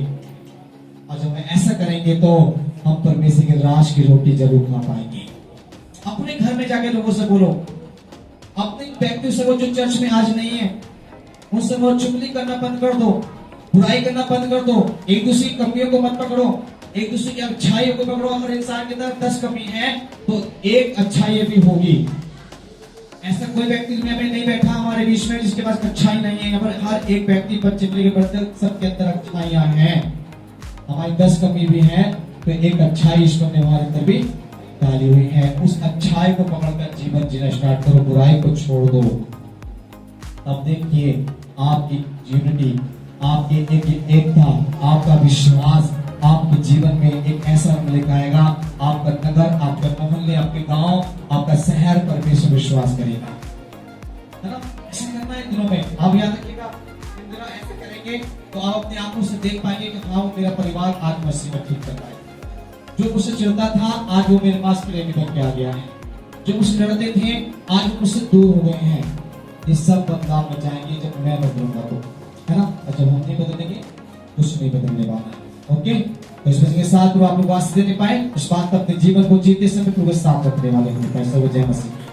और जब हम ऐसा करेंगे तो हम परमेश्वर के राज की रोटी जरूर खा पाएंगे। अपने घर में जाके लोगों से बोलो, अपने व्यक्ति से वो जो चर्च में आज नहीं है उनसे वो चुगली करना बंद कर दो, बुराई करना बंद कर दो, एक दूसरे की कमियों को मत पकड़ो, एक दूसरे की अच्छाइयों को पकड़ो। अगर इंसान के अंदर 10 कमी है तो एक अच्छाई भी होगी। ऐसा कोई व्यक्ति दुनिया में नहीं बैठा हमारे बीच में जिसके पास अच्छाई नहीं है। यहाँ पर हर एक व्यक्ति पर चिपले के बर्तन सबके अंदर अच्छाइयां हैं। हमारी 10 कमी भी है तो एक अच्छाई ईश्वर ने हमारे अंदर भी डाली हुई है। उस अच्छाई को पकड़कर जीवन जीना स्टार्ट करो, बुराई को छोड़ दो। अब देखिए आपकी यूनिटी, आपकी एकता, आपका विश्वास आपके जीवन में एक ऐसा रंग लेकर आएगा। आपका नगर, आपके मोहल्ले, आपके गांव, आपका शहर परमेश्वर विश्वास करेगा, है ना? ऐसा करना है दिनों में। आप याद रखिएगा, इन दिनों ऐसे करेंगे तो आप अपने आप से देख पाएंगे कि हाँ मेरा परिवार आज मसीह में ठीक कर रहा है। जो मुझसे चिढ़ता था आज वो मेरे पास प्रेमी बन के आ गया है। जो मुझसे लड़ते थे आज वो मुझसे दूर हो गए हैं। ये सब बदलाव में जाएंगे जब मैं बदलूंगा तो, है ना? और जब हम नहीं बदलेंगे कुछ नहीं बदलने वाला है। ओके, तो इस वजह के साथ आप लोग वास्ते देने पाए, उस बात पर अपने जीवन को जीते समय पूरे साथ रखने वाले हैं। कैसे हो? जय मसीह।